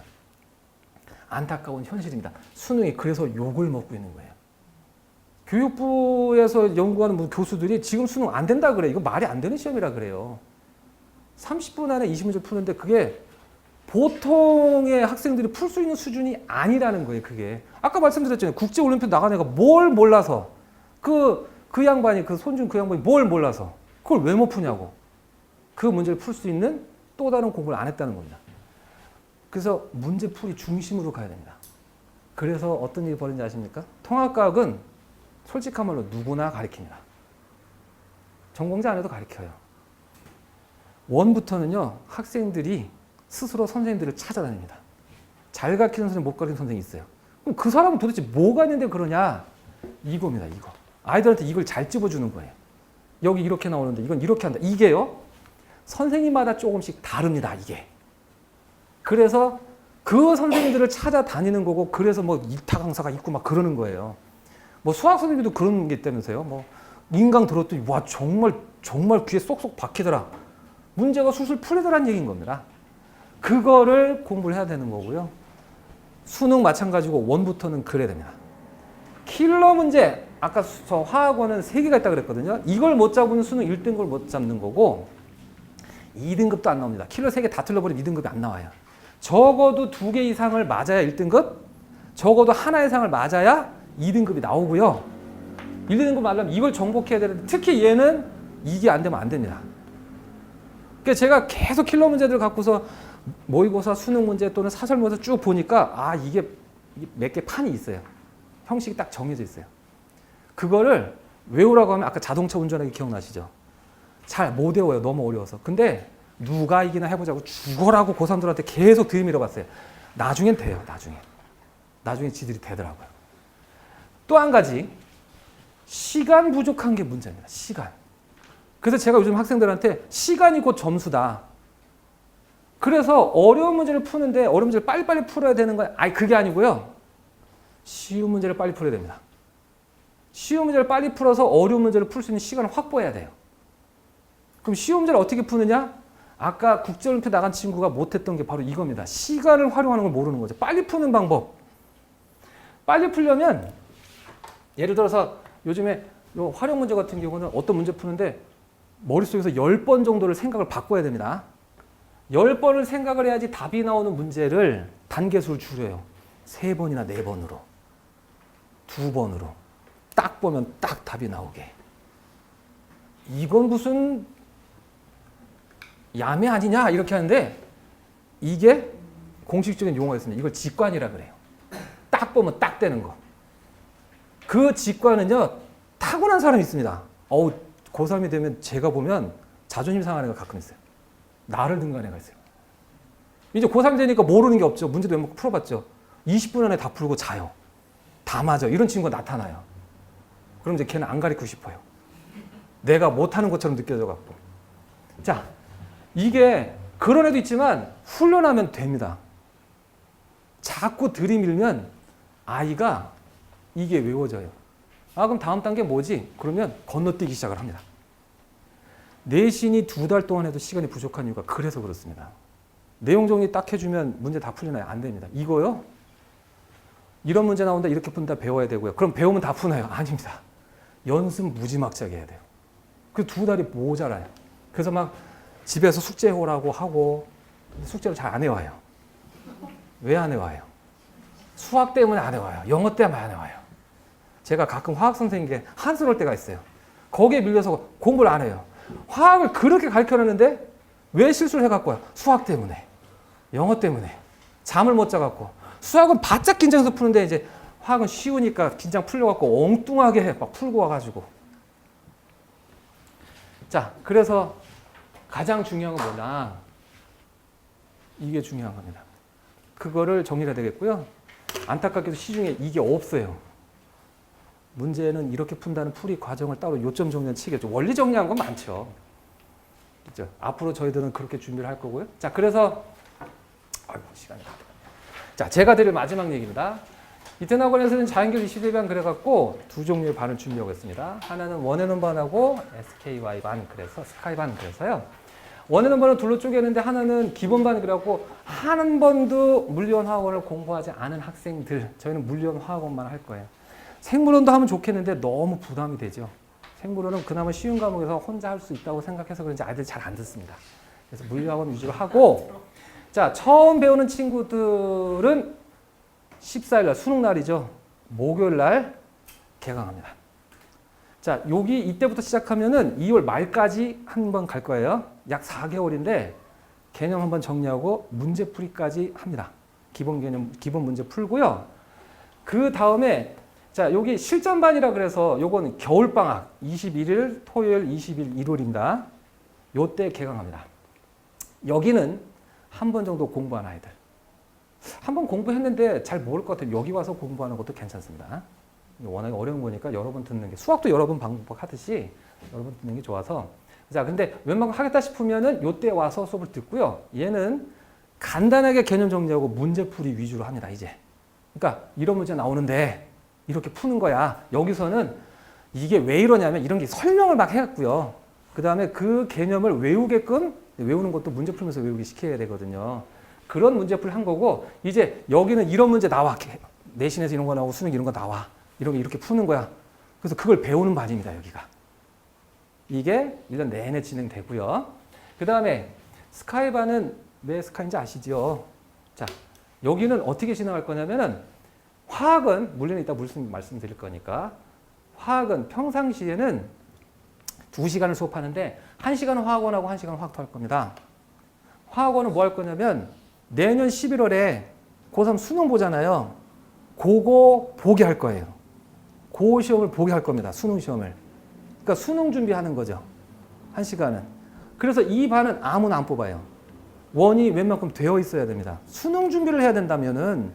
안타까운 현실입니다. 수능이 그래서 욕을 먹고 있는 거예요. 교육부에서 연구하는 교수들이 지금 수능 안 된다 그래. 이거 말이 안 되는 시험이라 그래요. 30분 안에 20문제 푸는데 그게 보통의 학생들이 풀 수 있는 수준이 아니라는 거예요. 그게. 아까 말씀드렸잖아요. 국제올림피아드 나간 애가 뭘 몰라서 그 양반이 손준 그 양반이 뭘 몰라서 그걸 왜 못 푸냐고. 그 문제를 풀 수 있는 또 다른 공부를 안 했다는 겁니다. 그래서 문제풀이 중심으로 가야 됩니다. 그래서 어떤 일이 벌어진지 아십니까? 통합과학은 솔직한 말로 누구나 가르칩니다. 전공자 안 해도 가르쳐요. 원부터는요. 학생들이 스스로 선생님들을 찾아다닙니다. 잘 가르치는 선생님, 못 가르치는 선생님이 있어요. 그럼 그 사람은 도대체 뭐가 있는데 그러냐? 이겁니다. 이거. 아이들한테 이걸 잘 찝어주는 거예요. 여기 이렇게 나오는데 이건 이렇게 한다. 이게요. 선생님마다 조금씩 다릅니다. 이게. 그래서 그 선생님들을 찾아다니는 거고 그래서 뭐 이타 강사가 있고 막 그러는 거예요. 뭐 수학 선생님도 그런 게 있다면서요. 뭐 인강 들었더니 와 정말 귀에 쏙쏙 박히더라. 문제가 술술 풀리더란 얘기인 겁니다. 그거를 공부를 해야 되는 거고요. 수능 마찬가지고 원부터는 그래야 됩니다. 킬러 문제, 아까 저 화학원은 3개가 있다고 그랬거든요. 이걸 못 잡으면 수능 1등급을 못 잡는 거고 2등급도 안 나옵니다. 킬러 3개 다 틀려버리면 2등급이 안 나와요. 적어도 2개 이상을 맞아야 1등급, 적어도 하나 이상을 맞아야 2등급이 나오고요. 1, 2등급 맞으려면 이걸 정복해야 되는데 특히 얘는 이게 안 되면 안 됩니다. 그러니까 제가 계속 킬러 문제들 갖고서 모의고사 수능 문제 또는 사설 문제 쭉 보니까 아 이게 몇 개 판이 있어요. 형식이 딱 정해져 있어요. 그거를 외우라고 하면 아까 자동차 운전하기 기억나시죠? 잘 못 외워요. 너무 어려워서. 근데 누가 이기나 해보자고 죽어라고 고3들한테 계속 들이밀어 봤어요. 나중엔 돼요. 나중에 지들이 되더라고요. 또 한 가지 시간 부족한 게 문제입니다. 시간. 그래서 제가 요즘 학생들한테 시간이 곧 점수다. 그래서 어려운 문제를 푸는데 어려운 문제를 빨리빨리 풀어야 되는 거예요. 아니 그게 아니고요. 쉬운 문제를 빨리 풀어야 됩니다. 쉬운 문제를 빨리 풀어서 어려운 문제를 풀 수 있는 시간을 확보해야 돼요. 그럼 쉬운 문제를 어떻게 푸느냐? 아까 국제올림피아 나간 친구가 못했던 게 바로 이겁니다. 시간을 활용하는 걸 모르는 거죠. 빨리 푸는 방법. 빨리 풀려면 예를 들어서 요즘에 요 활용 문제 같은 경우는 어떤 문제 푸는데 머릿속에서 10번 정도를 생각을 바꿔야 됩니다. 10번을 생각을 해야지 답이 나오는 문제를 단계수를 줄여요. 3번이나 4번으로. 2번으로. 딱 보면 딱 답이 나오게. 이건 무슨 야매 아니냐 이렇게 하는데 이게 공식적인 용어가 있습니다. 이걸 직관이라 그래요. 딱 보면 딱 되는 거. 그 직관은요 타고난 사람이 있습니다. 고3이 되면 제가 보면 자존심 상하는 애가 가끔 있어요. 나를 등간 애가 있어요. 이제 고3 되니까 모르는 게 없죠. 문제도 몇 번 풀어봤죠. 20분 안에 다 풀고 자요. 다 맞아. 이런 친구가 나타나요. 그럼 이제 걔는 안 가르치고 싶어요. 내가 못하는 것처럼 느껴져갖고. 자, 이게 그런 애도 있지만 훈련하면 됩니다. 자꾸 들이밀면 아이가 이게 외워져요. 아 그럼 다음 단계 뭐지? 그러면 건너뛰기 시작을 합니다. 내신이 2달 동안 해도 시간이 부족한 이유가 그래서 그렇습니다. 내용 정리 딱 해주면 문제 다 풀리나요? 안 됩니다. 이거요? 이런 문제 나온다 이렇게 푼다 배워야 되고요. 그럼 배우면 다 푸나요? 아닙니다. 연습 무지막지하게 해야 돼요. 그 2달이 모자라요. 그래서 막 집에서 숙제해오라고 하고 숙제를 잘 안 해와요. 왜 안 해와요? 수학 때문에 안 해와요. 영어 때문에 안 해와요. 제가 가끔 화학 선생님께 한스러울 때가 있어요. 거기에 밀려서 공부를 안 해요. 화학을 그렇게 가르쳐놨는데 왜 실수를 해갖고 와요? 수학 때문에. 영어 때문에. 잠을 못 자갖고. 수학은 바짝 긴장해서 푸는데 이제 화학은 쉬우니까 긴장 풀려갖고 엉뚱하게 해. 막 풀고 와가지고. 자, 그래서 가장 중요한 건 뭐냐? 이게 중요한 겁니다. 그거를 정리해야 되겠고요. 안타깝게도 시중에 이게 없어요. 문제는 이렇게 푼다는 풀이 과정을 따로 요점 정리는 치겠죠. 원리 정리한 건 많죠. 그렇죠? 앞으로 저희들은 그렇게 준비를 할 거고요. 자, 그래서 아이고 시간이 다 됐네. 자, 제가 드릴 마지막 얘기입니다. 이태학원에서는 자연계열 21반 그래갖고 2종류의 반을 준비하고 있습니다. 하나는 원해는 반하고 SKY 반 그래서 스카이 반 그래서요. 원해는 반은 둘로 쪼개는데 하나는 기본 반 그래갖고 한 번도 물리원 화학원을 공부하지 않은 학생들 저희는 물리원 화학원만 할 거예요. 생물원도 하면 좋겠는데 너무 부담이 되죠. 생물원은 그나마 쉬운 과목에서 혼자 할 수 있다고 생각해서 그런지 아이들이 잘 안 듣습니다. 그래서 물리학원 위주로 하고 자 처음 배우는 친구들은 14일날 수능 날이죠. 목요일날 개강합니다. 자 여기 이때부터 시작하면은 2월 말까지 한 번 갈 거예요. 약 4개월인데 개념 한번 정리하고 문제풀이까지 합니다. 기본 개념 기본 문제 풀고요. 그 다음에 자, 여기 실전반이라 그래서 요거는 겨울방학 21일 토요일 20일 일요일입니다. 요때 개강합니다. 여기는 한 번 정도 공부한 아이들. 한 번 공부했는데 잘 모를 것 같아요. 여기 와서 공부하는 것도 괜찮습니다. 워낙에 어려운 거니까 여러 번 듣는 게 수학도 여러 번 반복하듯이 여러 번 듣는 게 좋아서 자, 근데 웬만큼 하겠다 싶으면은 요때 와서 수업을 듣고요. 얘는 간단하게 개념 정리하고 문제풀이 위주로 합니다, 이제. 그러니까 이런 문제 나오는데 이렇게 푸는 거야. 여기서는 이게 왜 이러냐면 이런 게 설명을 막 해갖고요. 그 다음에 그 개념을 외우게끔, 외우는 것도 문제 풀면서 외우게 시켜야 되거든요. 그런 문제풀이 한 거고, 이제 여기는 이런 문제 나와. 내신에서 이런 거 나오고 수능 이런 거 나와. 이런 게 이렇게 푸는 거야. 그래서 그걸 배우는 반입니다, 여기가. 이게 1년 내내 진행되고요. 그 다음에 스카이반은 왜 스카이인지 아시죠? 자, 여기는 어떻게 진행할 거냐면은 화학은, 물리는 이따 무슨 말씀드릴 거니까, 화학은 평상시에는 2시간을 수업하는데 1시간은 화학원하고 1시간은 화학도 할 겁니다. 화학원은 뭐 할 거냐면 내년 11월에 고3 수능 보잖아요. 그거 보게 할 거예요. 그 시험을 보게 할 겁니다. 수능 시험을. 그러니까 수능 준비하는 거죠. 1시간은. 그래서 이 반은 아무나 안 뽑아요. 원이 웬만큼 되어 있어야 됩니다. 수능 준비를 해야 된다면은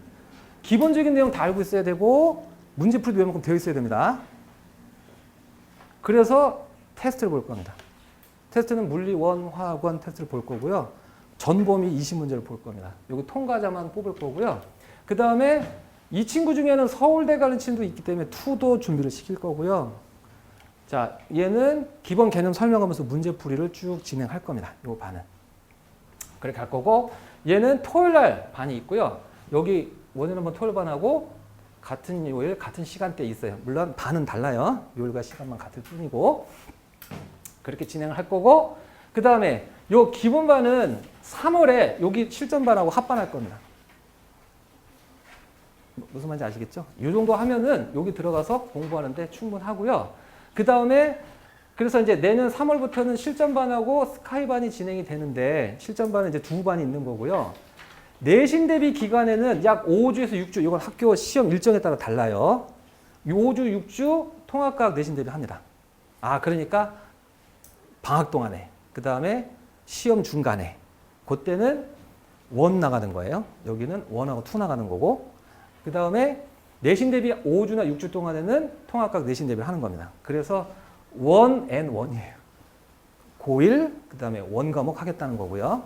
기본적인 내용 다 알고 있어야 되고 문제풀이도 웬만큼 되어 있어야 됩니다. 그래서 테스트를 볼 겁니다. 테스트는 물리원, 화학원 테스트를 볼 거고요. 전범위 20문제를 볼 겁니다. 여기 통과자만 뽑을 거고요. 그 다음에 이 친구 중에는 서울대 가는 친구도 있기 때문에 투도 준비를 시킬 거고요. 자, 얘는 기본 개념 설명하면서 문제풀이를 쭉 진행할 겁니다. 이 반은. 그렇게 할 거고, 얘는 토요일 날 반이 있고요. 여기 원에는 토요일 반하고 같은 요일, 같은 시간대에 있어요. 물론 반은 달라요. 요일과 시간만 같을 뿐이고. 그렇게 진행을 할 거고, 그 다음에 요 기본 반은 3월에 여기 실전 반하고 합반 할 겁니다. 무슨 말인지 아시겠죠? 이 정도 하면은 여기 들어가서 공부하는데 충분하고요. 그 다음에 그래서 이제 내년 3월부터는 실전반하고 스카이반이 진행이 되는데 실전반은 이제 2반이 있는 거고요. 내신 대비 기간에는 약 5주에서 6주, 이건 학교 시험 일정에 따라 달라요. 5주, 6주 통합과학 내신 대비 합니다. 아, 그러니까 방학 동안에, 그 다음에 시험 중간에, 그때는 원 나가는 거예요. 여기는 원하고 투 나가는 거고, 그 다음에 내신 대비 5주나 6주 동안에는 통합과학 내신 대비를 하는 겁니다. 그래서 원 앤 원이에요. 고1, 그 다음에 원 과목 하겠다는 거고요.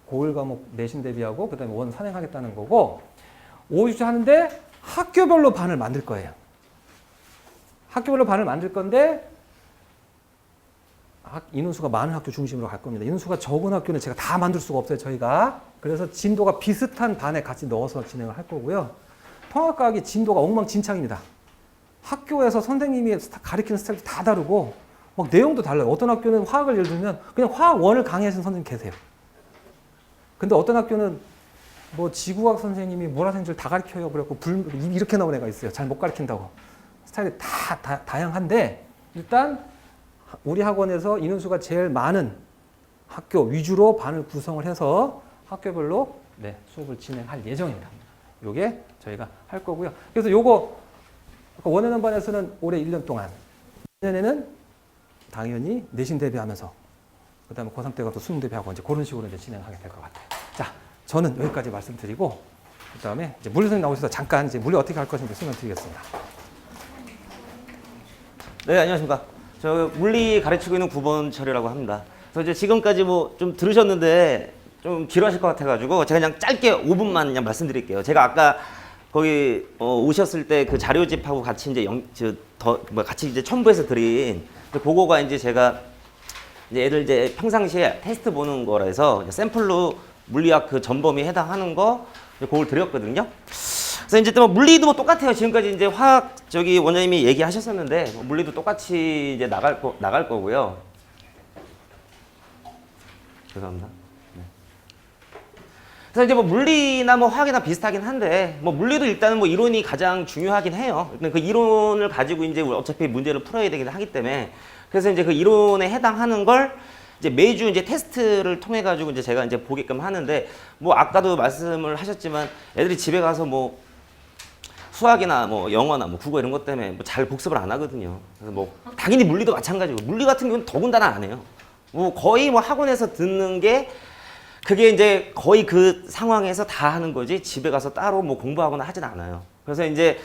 고1 과목 내신 대비하고 그 다음에 원 선행하겠다는 거고, 5주째 하는데 학교별로 반을 만들 거예요. 학교별로 반을 만들 건데 인원수가 많은 학교 중심으로 갈 겁니다. 인원수가 적은 학교는 제가 다 만들 수가 없어요, 저희가. 그래서 진도가 비슷한 반에 같이 넣어서 진행을 할 거고요. 통합과학이 진도가 엉망진창입니다. 학교에서 선생님이 가르치는 스타일이 다 다르고 막 내용도 달라요. 어떤 학교는 화학을 예를 들면 그냥 화학 원을 강의하시는 선생님 계세요. 근데 어떤 학교는 뭐 지구학 선생님이 물화생질 다 가르쳐요. 그래갖고 이렇게 나온 애가 있어요. 잘 못 가르친다고. 스타일이 다 다양한데 일단 우리 학원에서 인원수가 제일 많은 학교 위주로 반을 구성을 해서 학교별로 수업을 진행할 예정입니다. 요게 저희가 할 거고요. 그래서 요거 원하는 반에서는 올해 1년 동안, 내년에는 당연히 내신 대비하면서 그 다음에 고3 때 가서 수능 대비하고 이제 그런 식으로 이제 진행하게 될 것 같아요. 자, 저는 여기까지 말씀드리고 그 다음에 이제 물리 선생님 나오셔서 잠깐 이제 물리 어떻게 할 것인지 설명드리겠습니다. 네, 안녕하십니까. 저 물리 가르치고 있는 9번 철이라고 합니다. 그래서 이제 지금까지 뭐 좀 들으셨는데 좀 지루하실 것 같아가지고 제가 그냥 짧게 5분만 그냥 말씀드릴게요. 제가 아까 거기 오셨을 때 그 자료집하고 같이 이제 같이 이제 첨부해서 드린 그거가 이제 제가 이제 애들 이제 평상시에 테스트 보는 거라 해서 샘플로 물리학 그 전범위 해당하는 거 그걸 드렸거든요. 그래서 이제 또 물리도 뭐 똑같아요. 지금까지 이제 화학 저기 원장님이 얘기하셨었는데 물리도 똑같이 이제 나갈 거고요. 죄송합니다. 네. 그래서 이제 뭐 물리나 뭐 화학이나 비슷하긴 한데 뭐 물리도 일단은 뭐 이론이 가장 중요하긴 해요. 그 이론을 가지고 이제 어차피 문제를 풀어야 되긴 하기 때문에 그래서 이제 그 이론에 해당하는 걸 이제 매주 이제 테스트를 통해 가지고 이제 제가 이제 보게끔 하는데 뭐 아까도 말씀을 하셨지만 애들이 집에 가서 뭐 수학이나 뭐 영어나 뭐 국어 이런 것 때문에 뭐 잘 복습을 안 하거든요. 그래서 뭐 당연히 물리도 마찬가지고 물리 같은 경우는 더군다나 안 해요. 뭐 거의 뭐 학원에서 듣는 게 그게 이제 거의 그 상황에서 다 하는 거지 집에 가서 따로 뭐 공부하거나 하진 않아요. 그래서 이제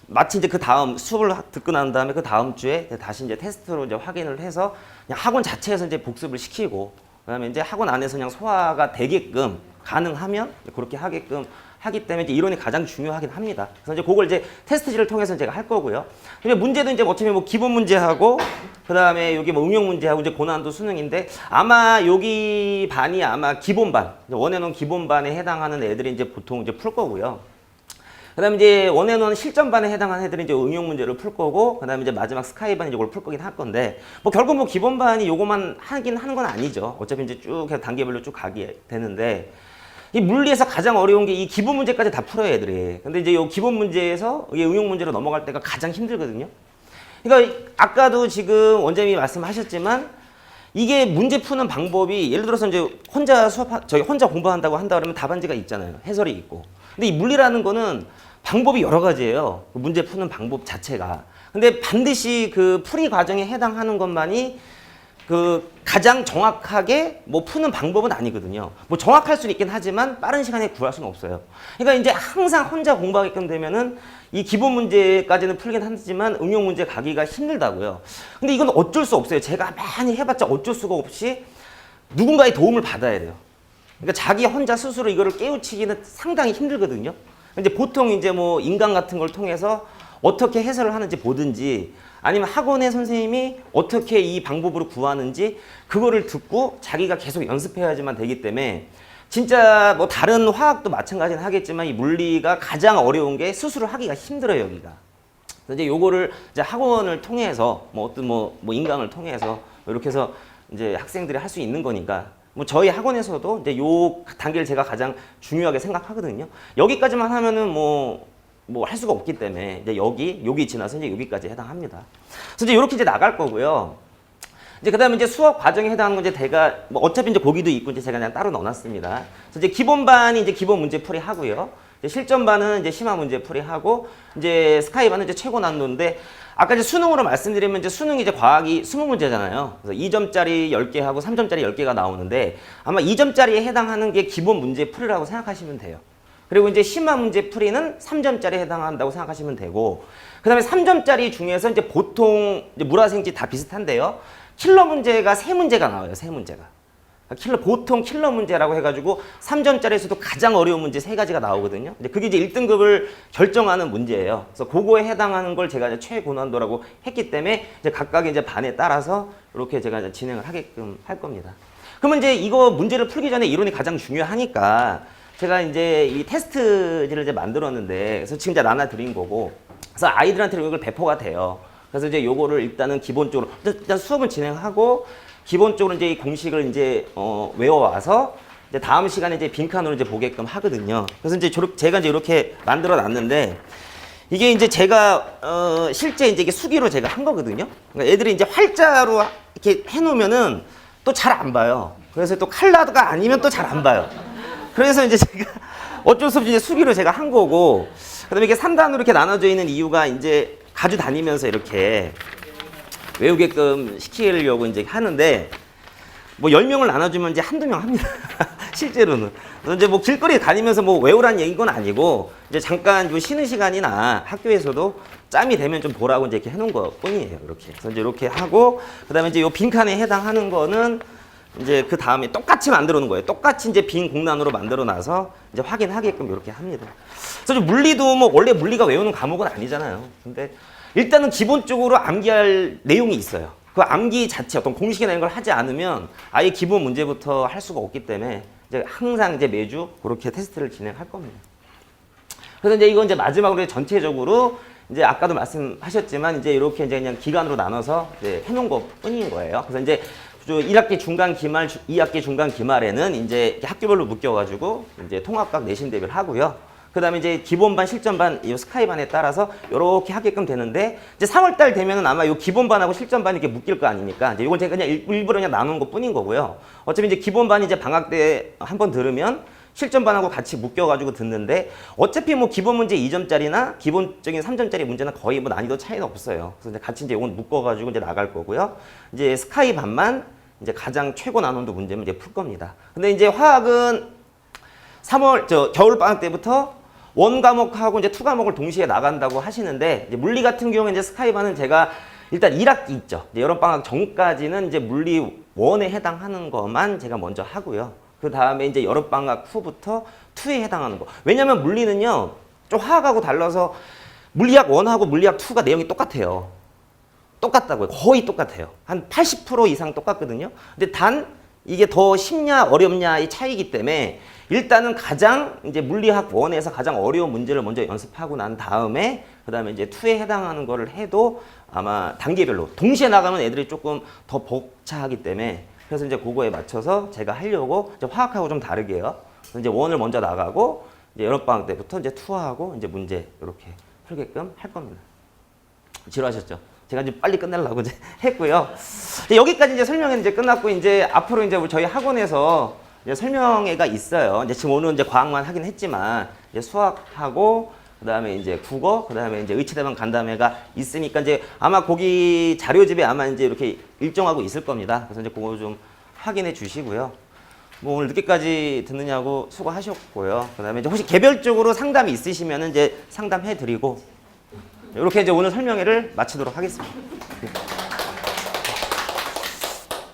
마치 이제 그 다음 수업을 듣고 난 다음에 그 다음 주에 다시 이제 테스트로 이제 확인을 해서 그냥 학원 자체에서 이제 복습을 시키고 그다음에 이제 학원 안에서 그냥 소화가 되게끔 가능하면 그렇게 하게끔 하기 때문에 이제 이론이 가장 중요하긴 합니다. 그래서 이제 그걸 이제 테스트지를 통해서 제가 할 거고요. 근데 문제도 이제 어차피 뭐 기본 문제하고 그다음에 여기 뭐 응용 문제하고 이제 고난도 수능인데 아마 여기 반이 아마 기본반, 원해놓은 기본반에 해당하는 애들이 이제 보통 이제 풀 거고요. 그다음에 이제 원해놓은 실전반에 해당하는 애들이 이제 응용 문제를 풀 거고, 그다음에 이제 마지막 스카이반이 이걸 풀 거긴 할 건데, 뭐 결국 뭐 기본반이 요거만 하긴 하는 건 아니죠. 어차피 이제 쭉 해서 단계별로 쭉 가게 되는데, 이 물리에서 가장 어려운 게 이 기본 문제까지 다 풀어요, 애들이. 근데 이제 요 기본 문제에서 이게 응용 문제로 넘어갈 때가 가장 힘들거든요. 그러니까 아까도 지금 원장님이 말씀하셨지만, 이게 문제 푸는 방법이 예를 들어서 이제 혼자 혼자 공부한다고 한다 그러면 답안지가 있잖아요. 해설이 있고. 근데 이 물리라는 거는 방법이 여러 가지예요. 그 문제 푸는 방법 자체가. 근데 반드시 그 풀이 과정에 해당하는 것만이 그 가장 정확하게 뭐 푸는 방법은 아니거든요. 뭐 정확할 수는 있긴 하지만 빠른 시간에 구할 수는 없어요. 그러니까 이제 항상 혼자 공부하게끔 되면은 이 기본 문제까지는 풀긴 하지만 응용 문제 가기가 힘들다고요. 근데 이건 어쩔 수 없어요. 제가 많이 해봤자 어쩔 수가 없이 누군가의 도움을 받아야 돼요. 그러니까 자기 혼자 스스로 이거를 깨우치기는 상당히 힘들거든요. 이제 보통 이제 뭐 인강 같은 걸 통해서 어떻게 해설을 하는지 보든지 아니면 학원의 선생님이 어떻게 이 방법으로 구하는지 그거를 듣고 자기가 계속 연습해야지만 되기 때문에 진짜 뭐 다른 화학도 마찬가지는 하겠지만 이 물리가 가장 어려운 게 스스로 하기가 힘들어요, 여기가. 그래서 이제 요거를 이제 학원을 통해서 뭐 어떤 뭐 인강을 통해서 이렇게 해서 이제 학생들이 할 수 있는 거니까 뭐 저희 학원에서도 이제 요 단계를 제가 가장 중요하게 생각하거든요. 여기까지만 하면은 뭐 할 수가 없기 때문에 이제 여기 지나서 이제 여기까지 해당합니다. 그래서 이제 이렇게 이제 나갈 거고요. 이제 그다음에 이제 수업 과정에 해당하는 건 이제 제가 뭐 어차피 이제 거기도 있고 이제 제가 그냥 따로 넣어놨습니다. 그래서 이제 기본반이 이제 기본 문제 풀이 하고요. 이제 실전반은 이제 심화 문제 풀이 하고 이제 스카이반은 이제 최고 난도인데 아까 이제 수능으로 말씀드리면 이제 수능이 이제 과학이 20문제잖아요. 그래서 2점짜리 10개 하고 3점짜리 10개가 나오는데 아마 2점짜리에 해당하는 게 기본 문제 풀이라고 생각하시면 돼요. 그리고 이제 심화 문제 풀이는 3점짜리에 해당한다고 생각하시면 되고, 그 다음에 3점짜리 중에서 이제 보통 이제 물화생지 다 비슷한데요. 킬러 문제가 3문제가 나와요, 3문제가. 보통 킬러 문제라고 해가지고 3점짜리에서도 가장 어려운 문제 3가지가 나오거든요. 이제 그게 이제 1등급을 결정하는 문제예요. 그래서 그거에 해당하는 걸 제가 이제 최고난도라고 했기 때문에 이제 각각의 이제 반에 따라서 이렇게 제가 이제 진행을 하게끔 할 겁니다. 그러면 이제 이거 문제를 풀기 전에 이론이 가장 중요하니까 제가 이제 이 테스트지를 이제 만들었는데, 그래서 지금 이제 나눠드린 거고, 그래서 아이들한테 이걸 배포가 돼요. 그래서 이제 요거를 일단은 기본적으로, 일단 수업을 진행하고, 기본적으로 이제 이 공식을 이제, 외워와서, 이제 다음 시간에 이제 빈칸으로 이제 보게끔 하거든요. 그래서 이제 제가 이제 이렇게 만들어 놨는데, 이게 이제 제가, 실제 이제 이게 수기로 제가 한 거거든요. 그러니까 애들이 이제 활자로 이렇게 해놓으면은 또 잘 안 봐요. 그래서 또 칼라가 아니면 또 잘 안 봐요. 그래서 이제 제가 어쩔 수 없이 이제 수기로 제가 한 거고, 그 다음에 이게 3단으로 이렇게 나눠져 있는 이유가 이제 가지고 다니면서 이렇게 외우게끔 시키려고 이제 하는데, 뭐 10명을 나눠주면 이제 한두 명 합니다. 실제로는. 그래서 이제 뭐 길거리에 다니면서 뭐 외우라는 얘기인 건 아니고, 이제 잠깐 요 쉬는 시간이나 학교에서도 짬이 되면 좀 보라고 이제 이렇게 해놓은 것 뿐이에요. 이렇게. 그래서 이제 이렇게 하고, 그 다음에 이제 요 빈칸에 해당하는 거는 이제 그 다음에 똑같이 만들어 놓은 거예요. 똑같이 이제 빈 공란으로 만들어 놔서 이제 확인하게끔 이렇게 합니다. 그래서 물리도 뭐 원래 물리가 외우는 과목은 아니잖아요. 근데 일단은 기본적으로 암기할 내용이 있어요. 그 암기 자체 어떤 공식이나 이런 걸 하지 않으면 아예 기본 문제부터 할 수가 없기 때문에 이제 항상 이제 매주 그렇게 테스트를 진행할 겁니다. 그래서 이제 이건 이제 마지막으로 전체적으로 이제 아까도 말씀하셨지만 이제 이렇게 이제 그냥 기간으로 나눠서 이제 해놓은 것 뿐인 거예요. 그래서 이제 1학기 중간 기말, 2학기 중간 기말에는 이제 학교별로 묶여가지고 이제 통합각 내신 대비를 하고요. 그 다음에 이제 기본반, 실전반, 이 스카이반에 따라서 이렇게 하게끔 되는데, 이제 3월달 되면은 아마 이 기본반하고 실전반이 이렇게 묶일 거 아닙니까? 이제 이건 제가 그냥 일부러 그냥 나눈 것 뿐인 거고요. 어차피 이제 기본반이 이제 방학 때 한번 들으면 실전반하고 같이 묶여가지고 듣는데, 어차피 뭐 기본 문제 2점짜리나 기본적인 3점짜리 문제는 거의 뭐 난이도 차이는 없어요. 그래서 이제 같이 이제 이건 묶어가지고 이제 나갈 거고요. 이제 스카이반만 이제 가장 최고 난원도 문제면 이제 풀 겁니다. 근데 이제 화학은 겨울 방학 때부터 원 과목하고 이제 투 과목을 동시에 나간다고 하시는데, 이제 물리 같은 경우에 이제 스카이반은 제가 일단 1학기 있죠. 여름 방학 전까지는 이제 물리 1에 해당하는 것만 제가 먼저 하고요. 그 다음에 이제 여름방학 후부터 2에 해당하는 거. 왜냐면 물리는요, 좀 화학하고 달라서 물리학 1하고 물리학 2가 내용이 똑같아요. 똑같다고요. 거의 똑같아요. 한 80% 이상 똑같거든요. 근데 단 이게 더 쉽냐 어렵냐의 차이기 때문에 일단은 가장 이제 물리학 1에서 가장 어려운 문제를 먼저 연습하고 난 다음에 그 다음에 이제 2에 해당하는 거를 해도 아마 단계별로 동시에 나가면 애들이 조금 더 벅차하기 때문에 그래서 이제 그거에 맞춰서 제가 하려고 이제 화학하고 좀 다르게요. 이제 1을 먼저 나가고 이제 여름방학 때부터 이제 2하고 이제 문제 이렇게 풀게끔 할 겁니다. 지루하셨죠? 제가 이제 빨리 끝내려고 이제 했고요. 이제 여기까지 이제 설명은 이제 끝났고 이제 앞으로 이제 저희 학원에서 이제 설명회가 있어요. 이제 지금 오늘 이제 과학만 하긴 했지만 이제 수학하고 그다음에 이제 국어, 그다음에 이제 의치대반 간담회가 있으니까 이제 아마 거기 자료집에 아마 이제 이렇게 일정하고 있을 겁니다. 그래서 이제 그거 좀 확인해 주시고요. 뭐 오늘 늦게까지 듣느냐고 수고하셨고요. 그다음에 이제 혹시 개별적으로 상담이 있으시면은 이제 상담해 드리고 이렇게 이제 오늘 설명회를 마치도록 하겠습니다.